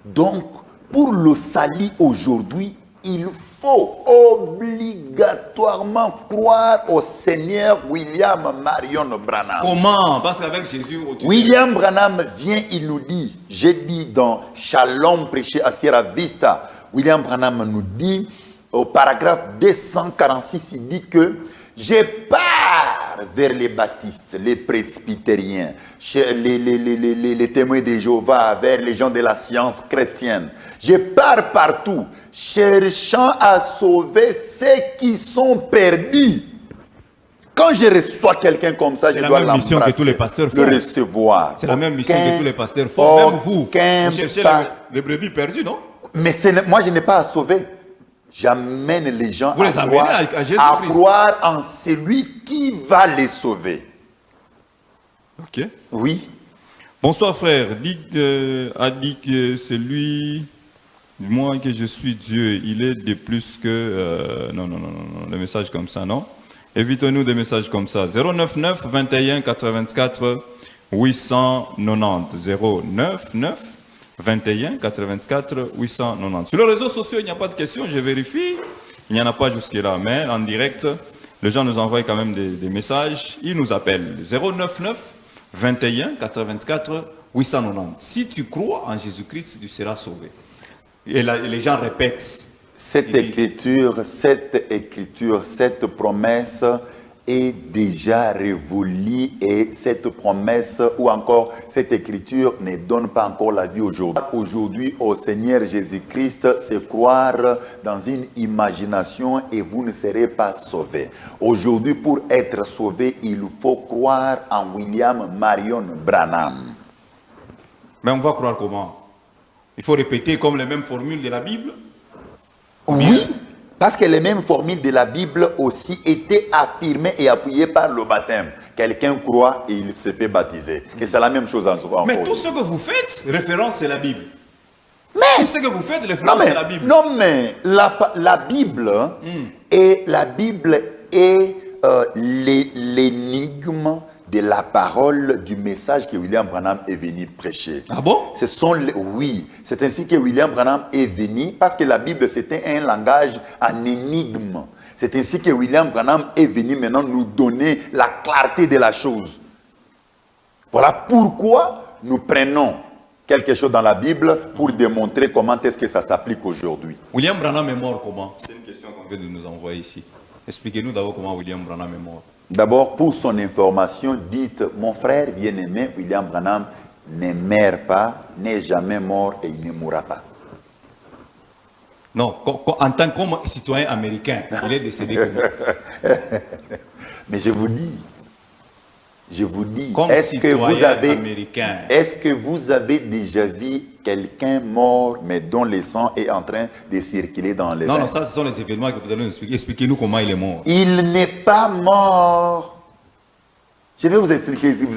Donc, pour le salut aujourd'hui, il faut obligatoirement croire au Seigneur William Marion Branham. Comment? Parce qu'avec Jésus... William Branham vient, il nous dit, j'ai dit dans Shalom prêché à Sierra Vista, William Branham nous dit, au paragraphe 246, il dit que je pars vers les baptistes, les presbytériens, les témoins de Jéhovah, vers les gens de la science chrétienne. Je pars partout, cherchant à sauver ceux qui sont perdus. Quand je reçois quelqu'un comme ça, je dois l'embrasser, le recevoir. C'est la même mission que tous les pasteurs font. Même vous cherchez les brebis perdus, non? Mais moi, je n'ai pas à sauver. J'amène les gens à croire en celui qui va les sauver. Ok. Oui. Bonsoir frère. A dit que c'est lui, moi que je suis Dieu, il est de plus que... non, des messages comme ça, non? Évitons-nous des messages comme ça. 099 21 84 890. 099 21 84 890. Sur les réseaux sociaux, il n'y a pas de questions, je vérifie. Il n'y en a pas jusque-là, mais en direct, les gens nous envoient quand même des messages. Ils nous appellent 099 21 84 890. Si tu crois en Jésus-Christ, tu seras sauvé. Et les gens répètent. Cette écriture, cette promesse est déjà révolue et cette promesse ou encore cette écriture ne donne pas encore la vie aujourd'hui. Aujourd'hui, au Seigneur Jésus-Christ, c'est croire dans une imagination et vous ne serez pas sauvés. Aujourd'hui, pour être sauvé, il faut croire en William Marion Branham. Mais on va croire comment? Il faut répéter comme les mêmes formules de la Bible? Oui, parce que les mêmes formules de la Bible aussi étaient affirmées et appuyées par le baptême. Quelqu'un croit et il se fait baptiser. Et c'est la même chose en soi. Mais tout ce que vous faites, référence, c'est la Bible. Mais, tout ce que vous faites, référence, c'est la Bible. Non, mais la Bible est l'énigme de la parole du message que William Branham est venu prêcher. Ah bon? Oui, c'est ainsi que William Branham est venu, parce que la Bible c'était un langage en énigme. C'est ainsi que William Branham est venu maintenant nous donner la clarté de la chose. Voilà pourquoi nous prenons quelque chose dans la Bible pour démontrer comment est-ce que ça s'applique aujourd'hui. William Branham est mort comment? C'est une question qu'on vient de nous envoyer ici. Expliquez-nous d'abord comment William Branham est mort. D'abord, pour son information, dites, mon frère bien-aimé, William Branham ne meurt pas, n'est jamais mort et il ne mourra pas. Non, en tant que citoyen américain, il est décédé comment? Mais je vous dis, comme est-ce que vous avez déjà vu quelqu'un mort, mais dont le sang est en train de circuler dans les veines? Non, ça, ce sont les événements que vous allez nous expliquer. Expliquez-nous comment il est mort. Il n'est pas mort. Je vais vous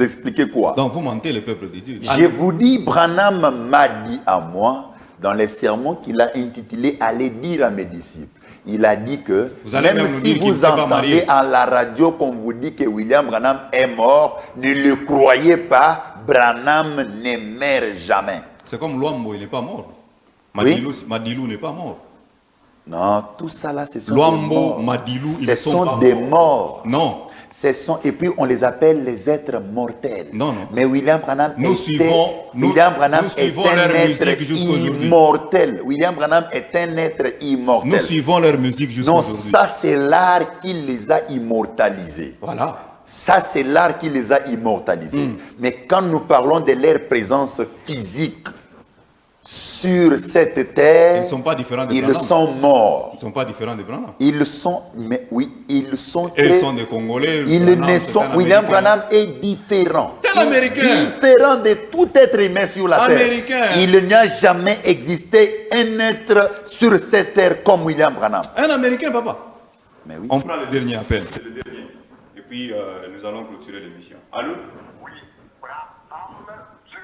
expliquer quoi. Donc, vous mentez le peuple de Dieu. Je vous dis, Branham m'a dit à moi, dans les sermons qu'il a intitulés « Allez dire à mes disciples ». Il a dit que, même si vous entendez à la radio qu'on vous dit que William Branham est mort, ne le croyez pas, Branham ne meurt jamais. C'est comme Luambo, il n'est pas mort. Madilou n'est pas mort. Non, tout ça là, ce sont Luambo, des morts. Madilou, Ce sont des morts. Non. Et puis on les appelle les êtres mortels. Non. Mais William Branham nous suivons leur musique jusqu'aujourd'hui. Immortel. William Branham est un être immortel. Nous suivons leur musique jusqu'aujourd'hui. Non, ça c'est l'art qui les a immortalisés. Voilà. Ça c'est l'art qui les a immortalisés. Mais quand nous parlons de leur présence physique sur cette terre, ils sont pas différents de Branham. Ils sont morts. Ils ne sont pas différents de Branham. Ils sont, mais oui, ils sont. Ils sont des Congolais. William Branham est différent. C'est un Américain. Différent de tout être humain sur la Américain. terre. Il n'y a jamais existé un être sur cette terre comme William Branham. Un Américain, papa. Mais oui. On prend le dernier appel. C'est le dernier. Et puis nous allons clôturer l'émission. Allô? Oui. Branham, Dieu,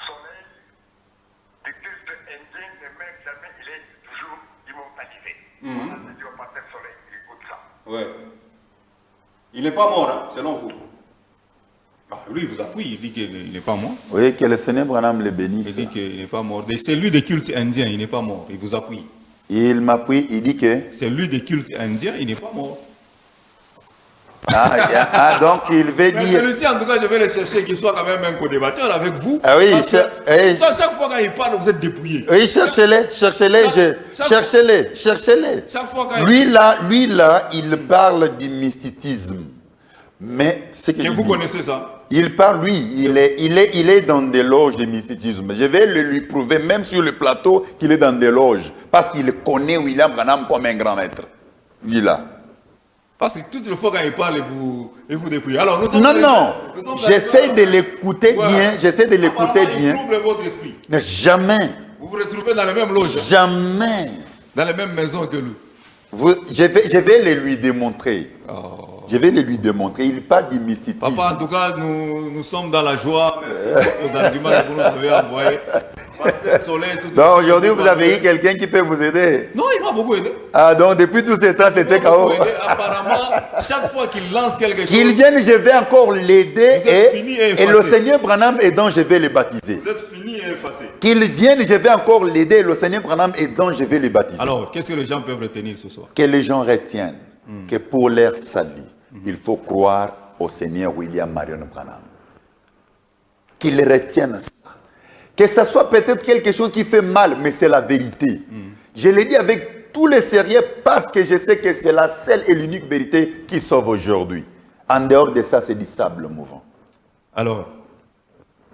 soleil, des cultes indiens, ne meurt jamais, il est toujours immortalisé. Branham, Dieu, Pater Soleil, il écoute ça. Ouais. Il n'est pas mort, hein, selon vous. Ah, lui, il vous appuie, il dit qu'il n'est pas mort. Oui, que le Seigneur Branham le bénisse. Il dit qu'il n'est pas mort. C'est lui des cultes indiens, il n'est pas mort. Il vous appuie. Il m'appuie, il dit que... C'est lui des cultes indiens, il n'est pas mort. Donc il veut dire... Celui-ci, en tout cas, je vais le chercher, qu'il soit quand même un co-débatteur avec vous. Ah oui, parce que chaque fois quand il parle, vous êtes dépouillé. Oui, cherchez-les. Chaque fois quand lui là, il parle du mysticisme. Mais ce que vous connaissez ça? Il parle, lui, il est dans des loges de mysticisme. Je vais lui prouver, même sur le plateau, qu'il est dans des loges. Parce qu'il connaît William Branham comme un grand maître. Lui là. Parce que toutes les fois quand il parle, il vous dépouille. Alors, non. J'essaie de l'écouter bien. J'essaie de l'écouter bien. Il trouble votre esprit. Mais jamais. Vous vous retrouvez dans les mêmes loges. Jamais. Dans les mêmes maisons que nous. Je vais le lui démontrer. Je vais le lui démontrer. Il parle du mysticisme. Papa, en tout cas, nous sommes dans la joie. Merci pour vos arguments que vous nous avez envoyés. Donc aujourd'hui, vous avez eu quelqu'un qui peut vous aider? Non, il m'a beaucoup aidé. Ah, donc depuis tous ces temps, c'était KO. Apparemment, chaque fois qu'il lance quelque chose... Qu'il vienne, je vais encore l'aider. Et le Seigneur Branham aidant, je vais le baptiser. Vous êtes fini et effacé. Qu'il vienne, je vais encore l'aider. Le Seigneur Branham aidant, je vais le baptiser. Alors, qu'est-ce que les gens peuvent retenir ce soir? Que les gens retiennent que pour leur salut, il faut croire au Seigneur William Marion Branham. Qu'ils retiennent ça. Que ce soit peut-être quelque chose qui fait mal, mais c'est la vérité. Je l'ai dit avec tous les sérieux parce que je sais que c'est la seule et l'unique vérité qui sauve aujourd'hui. En dehors de ça, c'est du sable mouvant. Alors,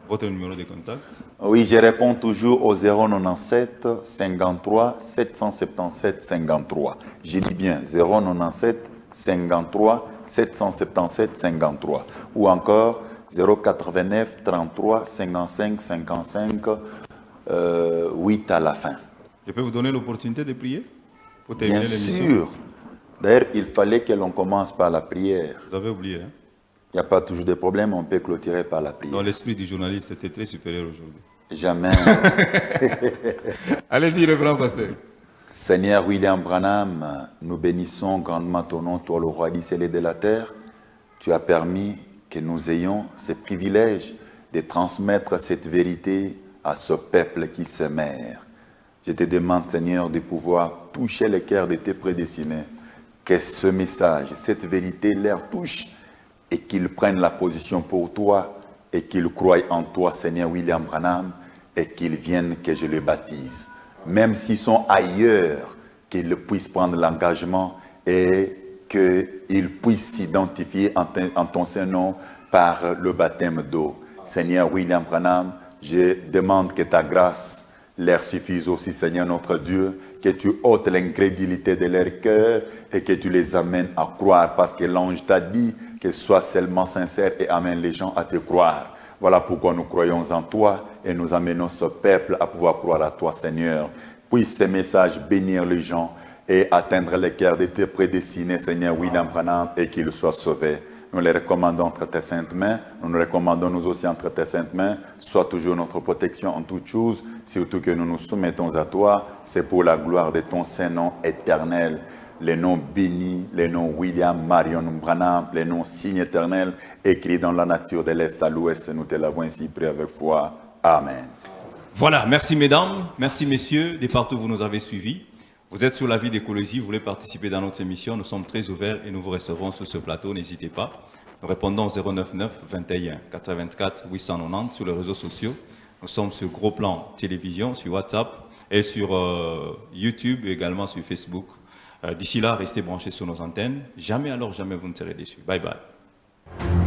votre numéro de contact? Oui, je réponds toujours au 097 53 777 53. Je dis bien 097 53 777 53. Ou encore 089 33 55 55 8 à la fin. Je peux vous donner l'opportunité de prier pour terminer Bien l'émission? sûr. D'ailleurs, il fallait que l'on commence par la prière. Vous avez oublié, hein? Il n'y a pas toujours de problème, on peut clôturer par la prière. Non, l'esprit du journaliste était très supérieur aujourd'hui. Jamais. Allez-y, le grand pasteur. Seigneur William Branham, nous bénissons grandement ton nom, toi le roi du ciel et de la terre. Tu as permis que nous ayons ce privilège de transmettre cette vérité à ce peuple qui se mère. Je te demande, Seigneur, de pouvoir toucher le cœur de tes prédestinés, que ce message, cette vérité leur touche et qu'ils prennent la position pour toi et qu'ils croient en toi, Seigneur William Branham, et qu'ils viennent que je les baptise. Même s'ils sont ailleurs, qu'ils puissent prendre l'engagement et qu'ils puissent s'identifier en ton Saint-Nom par le baptême d'eau. Seigneur William Branham, je demande que ta grâce leur suffise aussi, Seigneur notre Dieu, que tu ôtes l'incrédulité de leur cœur et que tu les amènes à croire, parce que l'ange t'a dit que sois seulement sincère et amène les gens à te croire. Voilà pourquoi nous croyons en toi et nous amenons ce peuple à pouvoir croire à toi, Seigneur. Puisse ces messages bénir les gens et atteindre les cœurs de tes prédestinés, Seigneur William Branham, et qu'ils soient sauvés. Nous les recommandons entre tes saintes mains. Nous nous recommandons nous aussi entre tes saintes mains. Sois toujours notre protection en toutes choses, surtout que nous nous soumettons à toi. C'est pour la gloire de ton Saint-Nom éternel. Les noms bénis, les noms William, Marion Branham, les noms signes éternels, écrits dans la nature de l'Est à l'Ouest. Nous te l'avons ainsi prié avec foi. Amen. Voilà, merci mesdames, merci messieurs, de partout vous nous avez suivis. Vous êtes sur la vie d'écologie, vous voulez participer dans notre émission, nous sommes très ouverts et nous vous recevrons sur ce plateau, n'hésitez pas. Nous répondons au 099 21 84 890 sur les réseaux sociaux. Nous sommes sur Gros Plan Télévision, sur WhatsApp et sur YouTube et également sur Facebook. D'ici là, restez branchés sur nos antennes. Jamais alors jamais vous ne serez déçus. Bye bye.